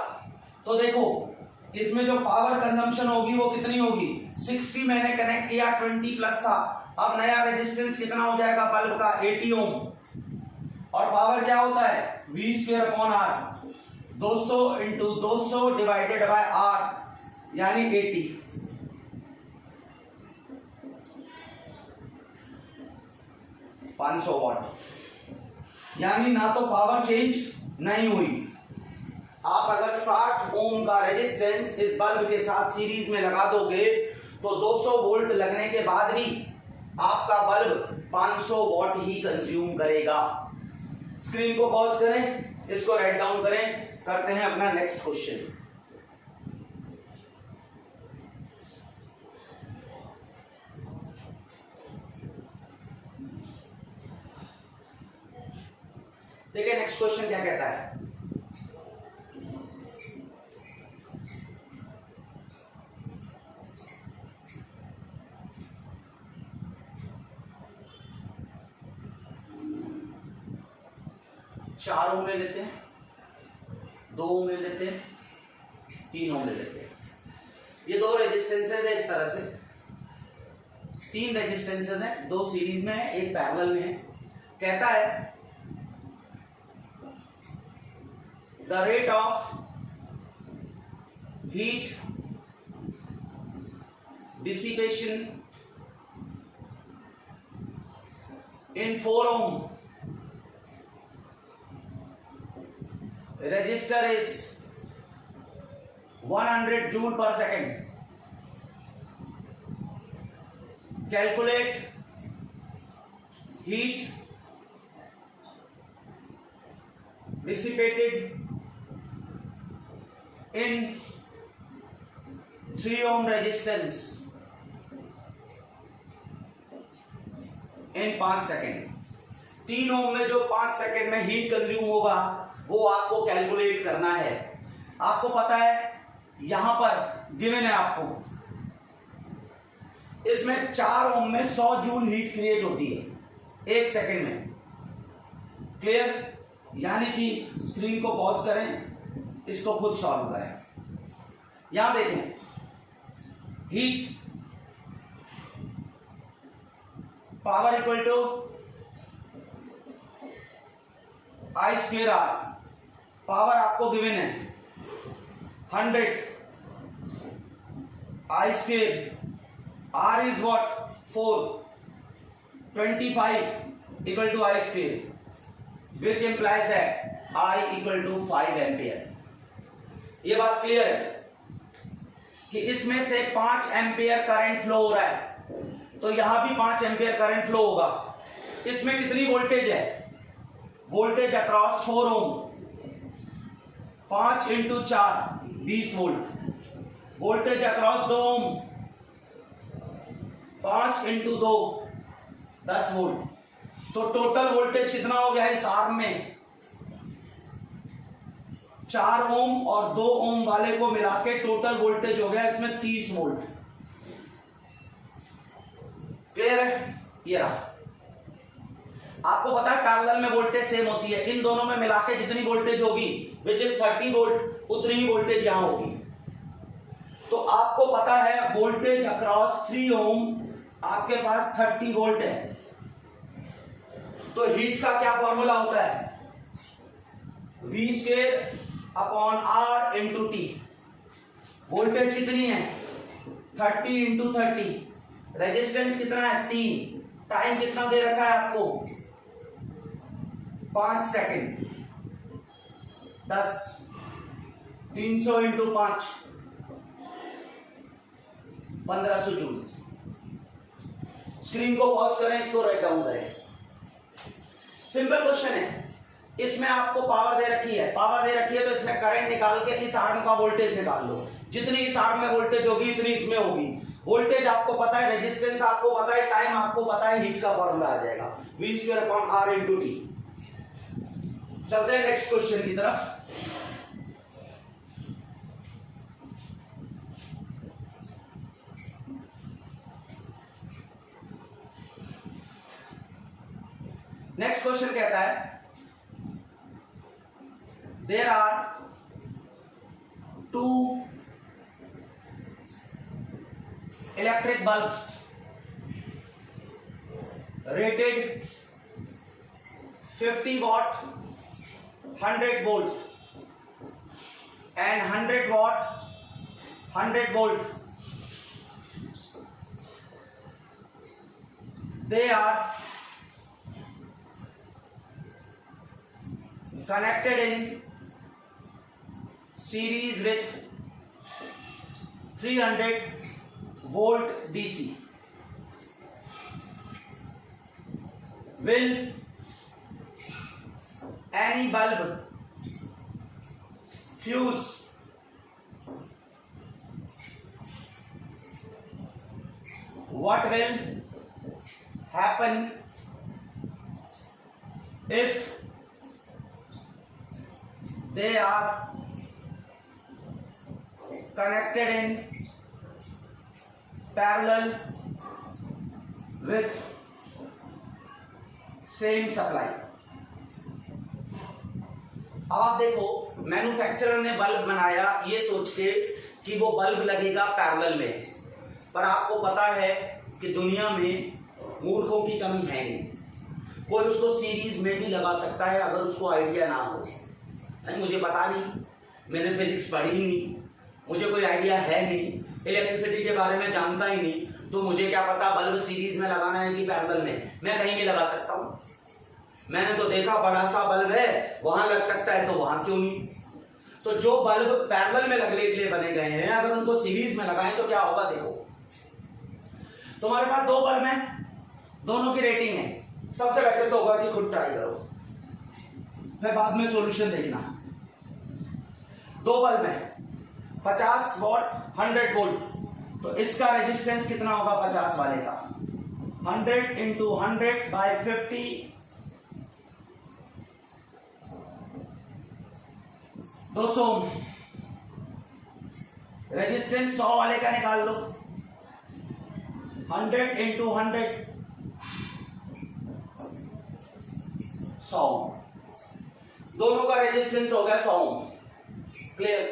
तो देखो इसमें जो पावर कंजम्पशन होगी वो कितनी होगी, 60 मैंने कनेक्ट किया, 20 प्लस था, अब नया रेजिस्टेंस कितना हो जाएगा बल्ब का, 80 ओम, और पावर क्या होता है, V²/R, 200 × 200 डिवाइडेड बाय R, यानी 80। 500 वॉट, यानी ना तो पावर चेंज नहीं हुई। आप अगर 60 ओम का रेजिस्टेंस इस बल्ब के साथ सीरीज में लगा दोगे तो 200 वोल्ट लगने के बाद भी आपका बल्ब 500 वॉट ही कंज्यूम करेगा। स्क्रीन को पॉज करें, इसको राइट डाउन करें, करते हैं अपना नेक्स्ट क्वेश्चन। देखिए नेक्स्ट क्वेश्चन क्या कहता है। चार ओम ले लेते हैं, 2 ओम ले लेते हैं, 3 ओम ले लेते हैं। ये 2 रेजिस्टेंसेज है, इस तरह से 3 रेजिस्टेंसेज हैं, 2 सीरीज में है, 1 पैरेलल में है। कहता है the rate of heat dissipation in 4 ohm resistor is 100 joule per second. Calculate heat dissipated in 3 ohm resistance in 5 second. 3 ओम में जो 5 सेकेंड में हीट कंज्यूम होगा वो आपको कैलकुलेट करना है। आपको पता है यहां पर गिवन है आपको, इसमें 4 ओम में 100 जूल हीट क्रिएट होती है 1 सेकेंड में। क्लियर? यानी कि स्क्रीन को पॉज करें, इसको खुद सॉल्व करें। यहां देखें, heat power equal to I square R. Power आपको गिवन है 100, I square, R is what 4, 25 equal to I square, which implies that I equal to 5 ampere. ये बात क्लियर है कि इसमें से 5 एम्पियर करंट फ्लो हो रहा है, तो यहां भी 5 एम्पियर करंट फ्लो होगा। इसमें कितनी वोल्टेज है? वोल्टेज अक्रॉस 4 ओम, 5 इंटू 4 20 वोल्ट। वोल्टेज अक्रॉस 2 ओम, 5 इंटू 2 10 वोल्ट। तो टोटल वोल्टेज कितना हो गया इस आर्म में? 4 ओम और 2 ओम वाले को मिला के टोटल वोल्टेज हो गया इसमें 30 वोल्ट। क्लियर है? ये रहा। आपको पता है पैरेलल में वोल्टेज सेम होती है, इन दोनों में मिला के जितनी वोल्टेज होगी विच इज 30 वोल्ट, उतनी ही वोल्टेज यहां होगी। तो आपको पता है वोल्टेज अक्रॉस 3 ओम आपके पास 30 वोल्ट है। तो हीट का क्या फॉर्मूला होता है? V square upon R into T. Voltage कितनी है? 30 इंटू 30। रेजिस्टेंस कितना है? 3। टाइम कितना दे रखा है आपको? 5 सेकेंड। 10, 300 into 5 1500 joule. स्क्रीन को पॉज करें, इसको राइट डाउन करें। सिंपल क्वेश्चन है, इसमें आपको पावर दे रखी है, पावर दे रखी है तो इसमें करंट निकाल के इस आर्म का वोल्टेज निकाल लो। जितनी इस आर्म में वोल्टेज होगी इतनी इसमें होगी। वोल्टेज आपको पता है, रेजिस्टेंस आपको पता है, टाइम आपको पता है, हीट का फॉर्मूला आ जाएगा V square upon R into T. चलते हैं नेक्स्ट क्वेश्चन की तरफ। नेक्स्ट क्वेश्चन कहता है there are 2 electric bulbs rated 50 watt 100 volt and 100 watt 100 volt. They are connected in series with 300 volt DC. Will any bulb fuse what will happen if they are connected in parallel with same supply. अब आप देखो, manufacturer ने bulb बनाया ये सोच के कि वो बल्ब लगेगा पैरेलल में, पर आपको पता है कि दुनिया में मूर्खों की कमी है नहीं। कोई उसको सीरीज में भी लगा सकता है अगर उसको आइडिया ना हो। नहीं, मुझे पता नहीं, मैंने फिजिक्स पढ़ी नहीं, मुझे कोई आइडिया है नहीं, इलेक्ट्रिसिटी के बारे में जानता ही नहीं, तो मुझे क्या पता बल्ब सीरीज में लगाना है कि पैरेलल में। मैं कहीं भी लगा सकता हूँ। मैंने तो देखा बड़ा सा बल्ब है, वहां लग सकता है, तो वहां क्यों नहीं। तो जो बल्ब पैरेलल में लगने के लिए बने गए हैं, अगर उनको सीरीज में लगाएं तो क्या होगा। देखो, तुम्हारे पास दो बल्ब हैं, दोनों की रेटिंग है। सबसे बेटर तो होगा कि खुद ट्राई करो, फिर बाद में सॉल्यूशन देखना। दो बल्ब है, 50 वॉट 100 वोल्ट, तो इसका रेजिस्टेंस कितना होगा 50 वाले का। 100 इंटू 100 बाई 50, 200। रेजिस्टेंस 100 वाले का निकाल लो, 100 इंटू 100 100। दोनों का रेजिस्टेंस हो गया 100। क्लियर।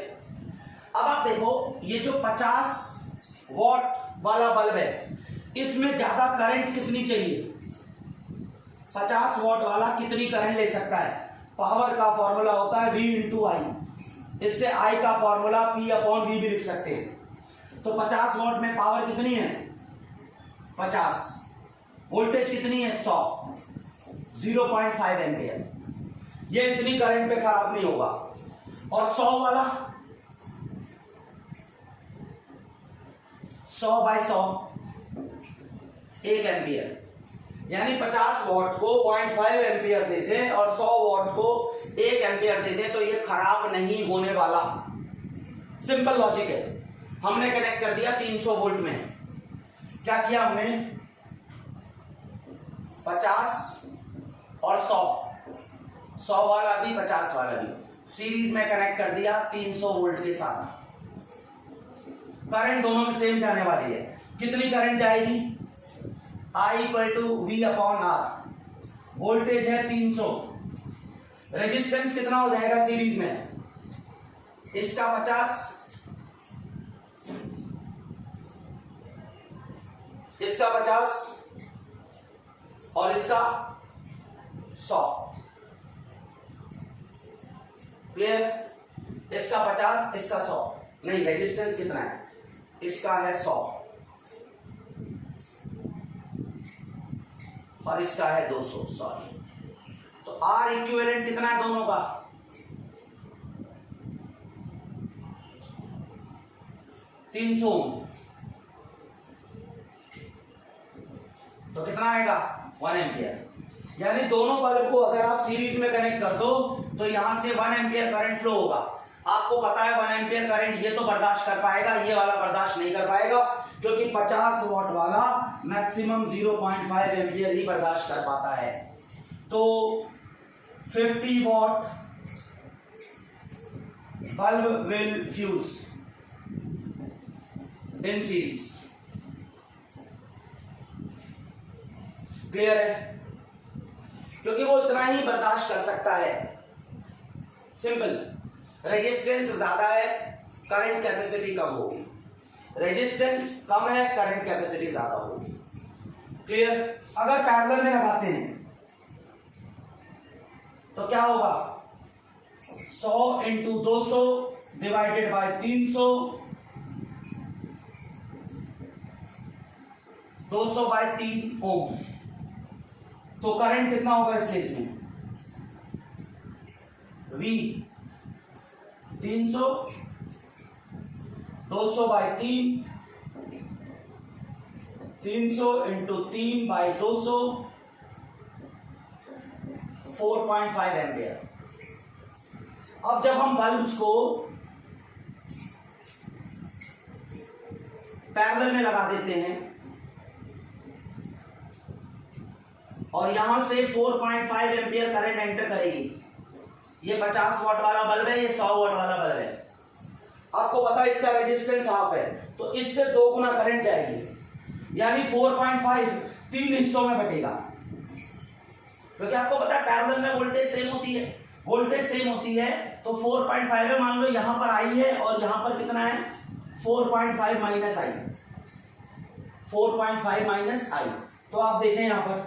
अब आप देखो, ये जो 50 वॉट वाला बल्ब है, इसमें ज्यादा करंट कितनी चाहिए। 50 वॉट वाला कितनी करंट ले सकता है। पावर का फॉर्मूला होता है V इंटू आई। इससे I का फॉर्मूला P अपॉन V भी लिख सकते हैं। तो 50 वॉट में पावर कितनी है 50, वोल्टेज कितनी है 100, 0.5 एम्पियर। ये इतनी करंट पे खराब नहीं होगा। और 100 वाला 100 बाई 100 1 एम्पियर, यानी 50 वॉट को 0.5 एम्पियर देते और 100 वॉट को 1 एम्पियर देते, तो ये खराब नहीं होने वाला। सिंपल लॉजिक है। हमने कनेक्ट कर दिया 300 वोल्ट में। क्या किया हमने, 50 और 100 वाला भी 50 वाला भी सीरीज में कनेक्ट कर दिया 300 वोल्ट के साथ। करंट दोनों में सेम जाने वाली है। कितनी करंट जाएगी, I equal to V upon R। Voltage है 300, रेजिस्टेंस कितना हो जाएगा सीरीज में, इसका 50, इसका 50 और इसका 100। क्लियर। इसका 50, इसका 100। नहीं, रेजिस्टेंस कितना है, इसका है 100 और इसका है 200, सॉरी। तो R इक्विवेलेंट कितना है दोनों का, 300। तो कितना आएगा 1 एम्पियर। यानी दोनों बल्ब को अगर आप सीरीज में कनेक्ट कर दो तो यहां से 1 एम्पियर करंट फ्लो होगा। आपको पता है 1 एम्पियर करंट ये तो बर्दाश्त कर पाएगा, ये वाला बर्दाश्त नहीं कर पाएगा, क्योंकि 50 वॉट वाला मैक्सिमम 0.5 एम्पियर ही बर्दाश्त कर पाता है। तो 50 what bulb will fuse in series. Clear है, क्योंकि वो इतना ही बर्दाश्त कर सकता है। सिंपल। रेजिस्टेंस ज्यादा है, करंट कैपेसिटी कम होगी। रेजिस्टेंस कम है, करंट कैपेसिटी ज्यादा होगी। क्लियर। अगर पैरेलल में लगाते हैं तो क्या होगा, 100 इंटू 200 डिवाइडेड बाय 300, 200 बाय 3 ओम। तो करंट कितना होगा इस केस में, V 300, 200 by 3, 300 into 3 by 200, 4.5 ampere. अब जब हम बल्ब्स को पैरेलल में लगा देते हैं और यहां से 4.5 एम्पियर करंट एंटर करेगी। ये 50 वॉट वाला बल्ब है, ये 100 वॉट वाला बल्ब है। आपको पता है इसका रेजिस्टेंस हाफ है, तो इससे 2 गुना करंट जाएगी, यानी 4.5 3 हिस्सों में बटेगा। क्योंकि आपको पता है पैरेलल में वोल्टेज सेम होती है, वोल्टेज सेम होती है, तो 4.5 है, मान लो यहां पर आई है और यहां पर कितना है 4.5 माइनस आई, 4.5 माइनस आई। तो आप देखें यहां पर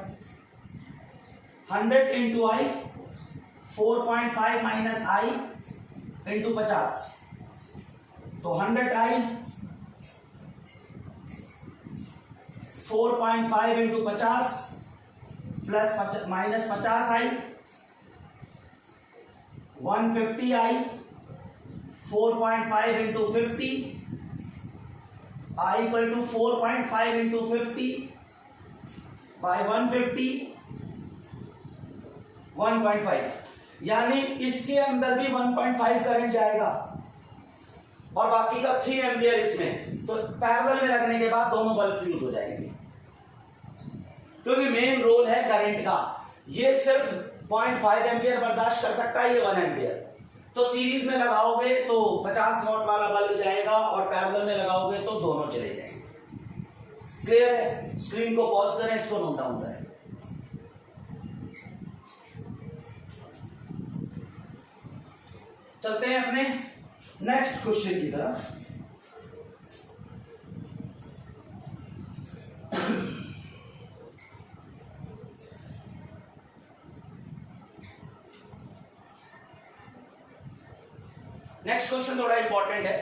100 into I, 4.5 minus I into 50, तो 100 I 4.5 into 50 plus minus 50 I 150 I 4.5 into 50 I equal to 4.5 into 50 by 150 1.5, यानी इसके अंदर भी 1.5 करंट जाएगा और बाकी का 3 एम्पियर इसमें। तो पैरेलल में लगने के बाद दोनों बल्ब फ्यूज हो जाएंगे, क्योंकि मेन रोल है करंट का। ये सिर्फ 0.5 एम्पियर बर्दाश्त कर सकता है, ये 1 एम्पियर। तो सीरीज में लगाओगे तो 50 वॉट वाला बल्ब जाएगा और पैरेलल में लगाओगे तो दोनों चले जाएंगे। क्लियर है? स्क्रीन को पॉज करें, इसको नोट डाउन करें। चलते हैं अपने नेक्स्ट क्वेश्चन की तरफ। नेक्स्ट क्वेश्चन थोड़ा इंपॉर्टेंट है।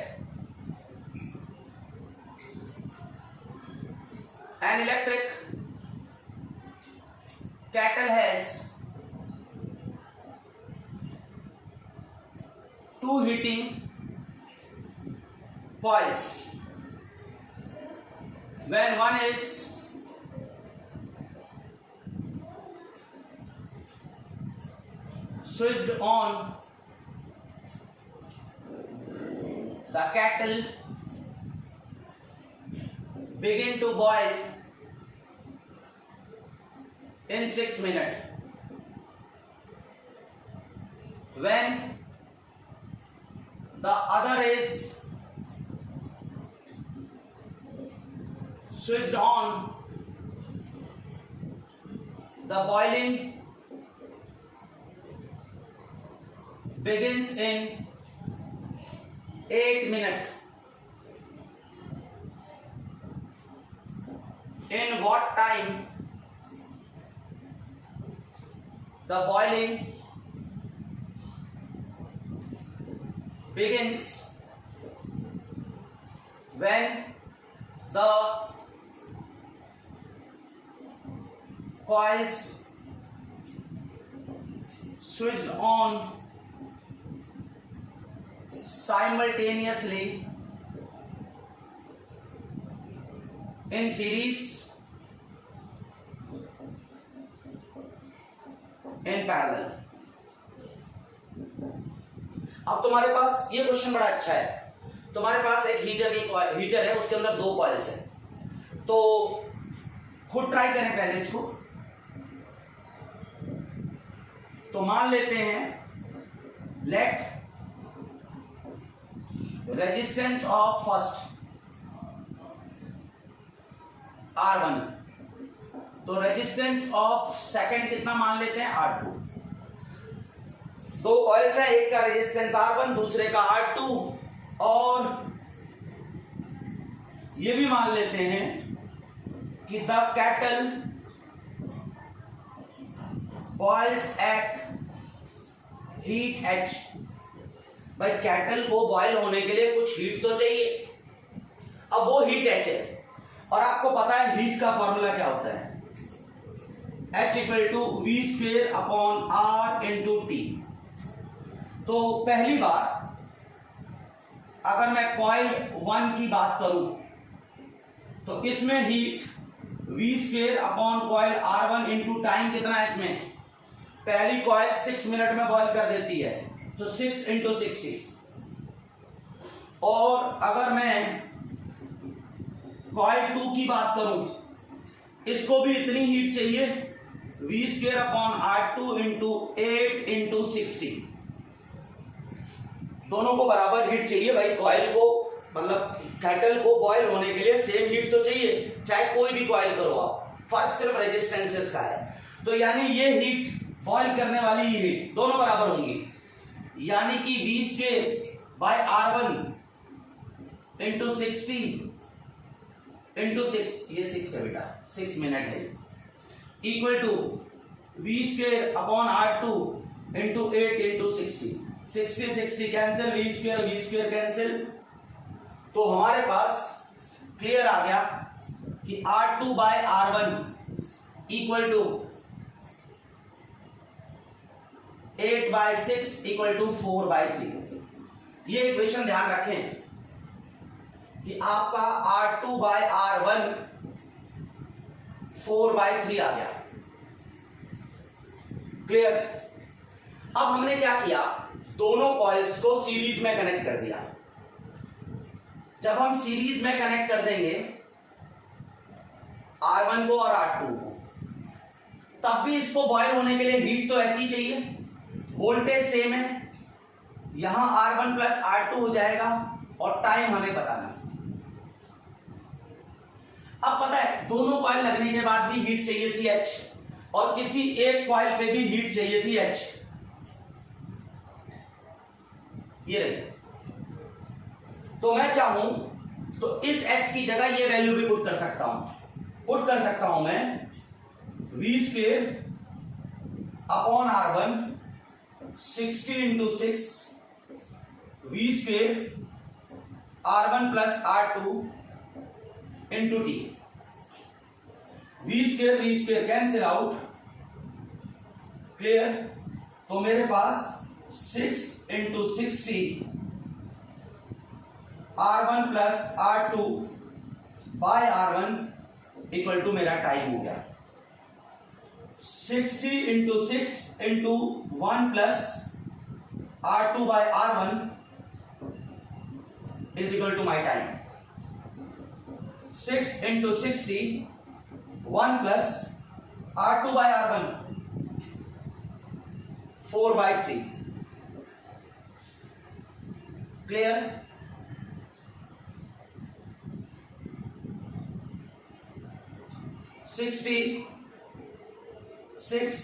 An electric cattle has 2 heating coils. When one is switched on, the kettle begin to boil in 6 minutes. When the other is switched on, the boiling begins in 8 minutes. In what time the boiling begins? When the coils switched on simultaneously in series, in parallel. अब तुम्हारे पास ये question बड़ा अच्छा है। तुम्हारे पास एक heater है, उसके अंदर 2 कॉइल्स है। तो खुद ट्राई करें पहले इसको। तो मान लेते हैं late resistance of first R1, तो रेजिस्टेंस ऑफ सेकंड कितना मान लेते हैं R2। 2 कॉइल्स है, एक का रेजिस्टेंस R1 दूसरे का R2, और ये भी मान लेते हैं कि the kettle boils at heat H। भाई कैटल को बॉयल होने के लिए कुछ हीट तो चाहिए। अब वो हीट H है, और आपको पता है हीट का फॉर्मूला क्या होता है, H equal to V square upon R into T. तो पहली बार अगर मैं कॉइल 1 की बात करूं तो इसमें heat v square upon coil R1 into time कितना है इसमें, पहली कॉइल 6 मिनट में बॉयल कर देती है, तो 6 इंटू 60। और अगर मैं कॉइल 2 की बात करूं, इसको भी इतनी हीट चाहिए, v square upon R2 into 8 into 60। दोनों को बराबर हीट चाहिए भाई। कॉइल को मतलब कैटल को बॉयल होने के लिए सेम हीट तो चाहिए, चाहे कोई भी कॉइल करो आप, फर्क सिर्फ रेजिस्टेंसेस का है। तो यानी ये हीट बॉयल करने वाली हीट दोनों बराबर होंगी, यानी कि V square by R1 into 60 into 6, ये 6 है बेटा, 6 मिनट है, equal to V square upon R2 into 8 into 60, 60 cancel, V square cancel, तो हमारे पास क्लियर आ गया कि R2 by R1 equal to 8 by 6 equal to 4 by 3। ये इक्वेशन ध्यान रखें कि आपका R2 बाय R1 4 बाय 3 आ गया। क्लियर? अब हमने क्या किया, दोनों कॉइल्स को सीरीज में कनेक्ट कर दिया। जब हम सीरीज में कनेक्ट कर देंगे R1 को और R2 को, तब भी इसको बॉयल होने के लिए हीट तो ऐसी चाहिए, वोल्टेज सेम है, यहां R1 प्लस R2 हो जाएगा और टाइम हमें पता नहीं। अब पता है दोनों कॉइल लगने के बाद भी हीट चाहिए थी H, और किसी एक कॉइल पे भी हीट चाहिए थी H, ये रही। तो मैं चाहूं तो इस H की जगह ये वैल्यू भी पुट कर सकता हूं मैं V square upon R1 60 into 6 V square R1 plus R2 into T। V square cancel out, clear? तो मेरे पास 6 into 60 R1 plus R2 by R1 equal to मेरा टाइम हो गया 60 into 6 into 1 plus R2 by R1 is equal to my time. 6 into 60 1 plus R2 by R1 4 by 3। Clear? Sixty 6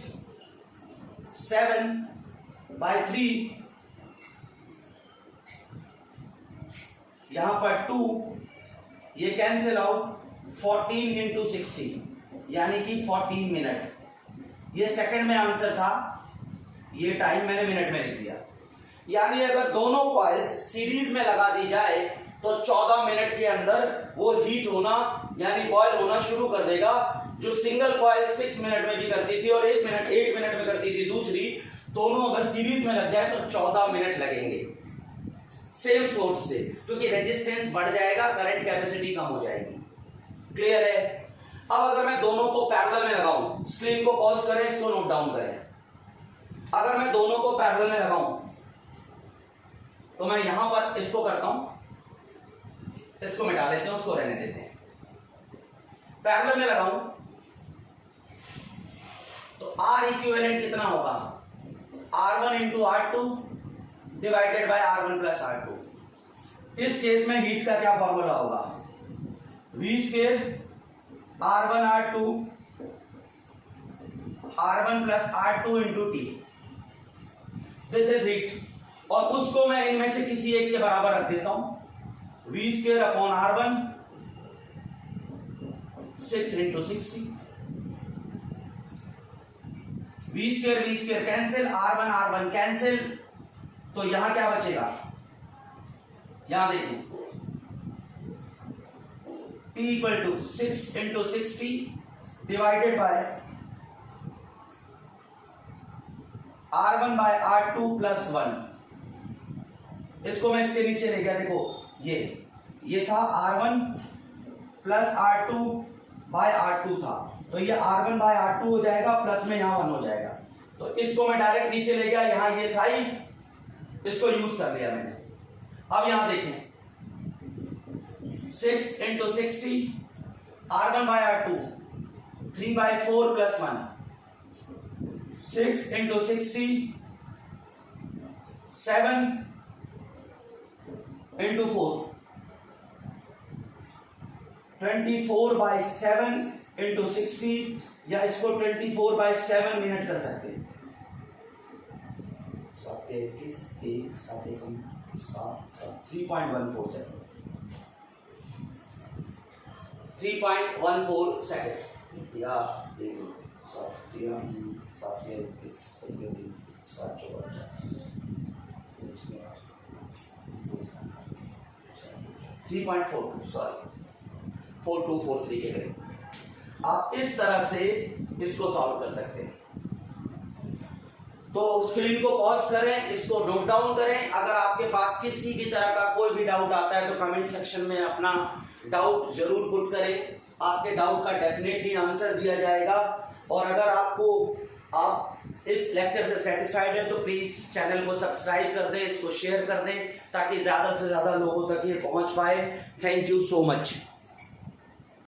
7 by 3, यहां पर 2, ये cancel out, 14 into 60 यानी कि 14 minute. ये second में आंसर था, ये टाइम मैंने मिनट में लिख दिया। यानी अगर दोनों कॉइल्स सीरीज में लगा दी जाए तो 14 मिनट के अंदर वो हीट होना यानी बॉयल होना शुरू कर देगा। जो सिंगल कॉइल 6 मिनट में भी करती थी और 8 मिनट में करती थी दूसरी, दोनों अगर सीरीज में लग जाए तो 14 मिनट लगेंगे सेम सोर्स से, क्योंकि रेजिस्टेंस बढ़ जाएगा, करंट कैपेसिटी कम हो जाएगी। क्लियर है? अब अगर मैं दोनों को पैरेलल में लगाऊं, स्क्रीन को पॉज करें, इसको नोट डाउन करें। अगर मैं दोनों को पैरेलल में लगाऊं तो मैं यहां पर इसको करता हूं, इसको मिटा देते हैं, उसको रहने देते हैं। पैरेलल में लगाऊं तो R इक्विवेलेंट कितना होगा, R1 into R2 divided by R1 plus R2। इस केस में हीट का क्या फॉर्मूला होगा, V square R1 plus R2 into T। This is heat, और उसको मैं इनमें से किसी एक के बराबर रख देता हूं, V square upon R1 6 into 60, V square cancel, R1 cancel, तो यहां क्या बचेगा, यहां देखिए T equal to 6 into 60 divided by R1 by R2 plus 1। इसको मैं इसके नीचे ले गया, देखो ये था R1 plus R2 bye R2 था, तो ये R1 बाय R2 हो जाएगा, प्लस में यहां 1 हो जाएगा। तो इसको मैं डायरेक्ट नीचे ले गया, यहां ये था ही, इसको यूज कर लिया मैंने। अब यहां देखें 6 into 60 R1 by R2 3 by 4 plus 1, 6 into 60 7 into 4 24 by 7 into 60, या इसको 24 बाय 7 मिनट कर सकते हैं। 7 या 21 1 7 1 7 3.14 सेकंड 3.14 सेकंड या 7 या 21 7 3.42 सॉरी 4243 के करीब आप इस तरह से इसको सॉल्व कर सकते हैं। तो स्क्रीन को पॉज करें, इसको नोट डाउन करें। अगर आपके पास किसी भी तरह का कोई भी डाउट आता है तो कमेंट सेक्शन में अपना डाउट जरूर पुट करें, आपके डाउट का डेफिनेटली आंसर दिया जाएगा। और अगर आप इस लेक्चर से सेटिस्फाइड है तो प्लीज चैनल को सब्सक्राइब कर दें, इसको शेयर कर दें ताकि ज्यादा से ज्यादा लोगों तक ये पहुंच पाए। Thank you so much.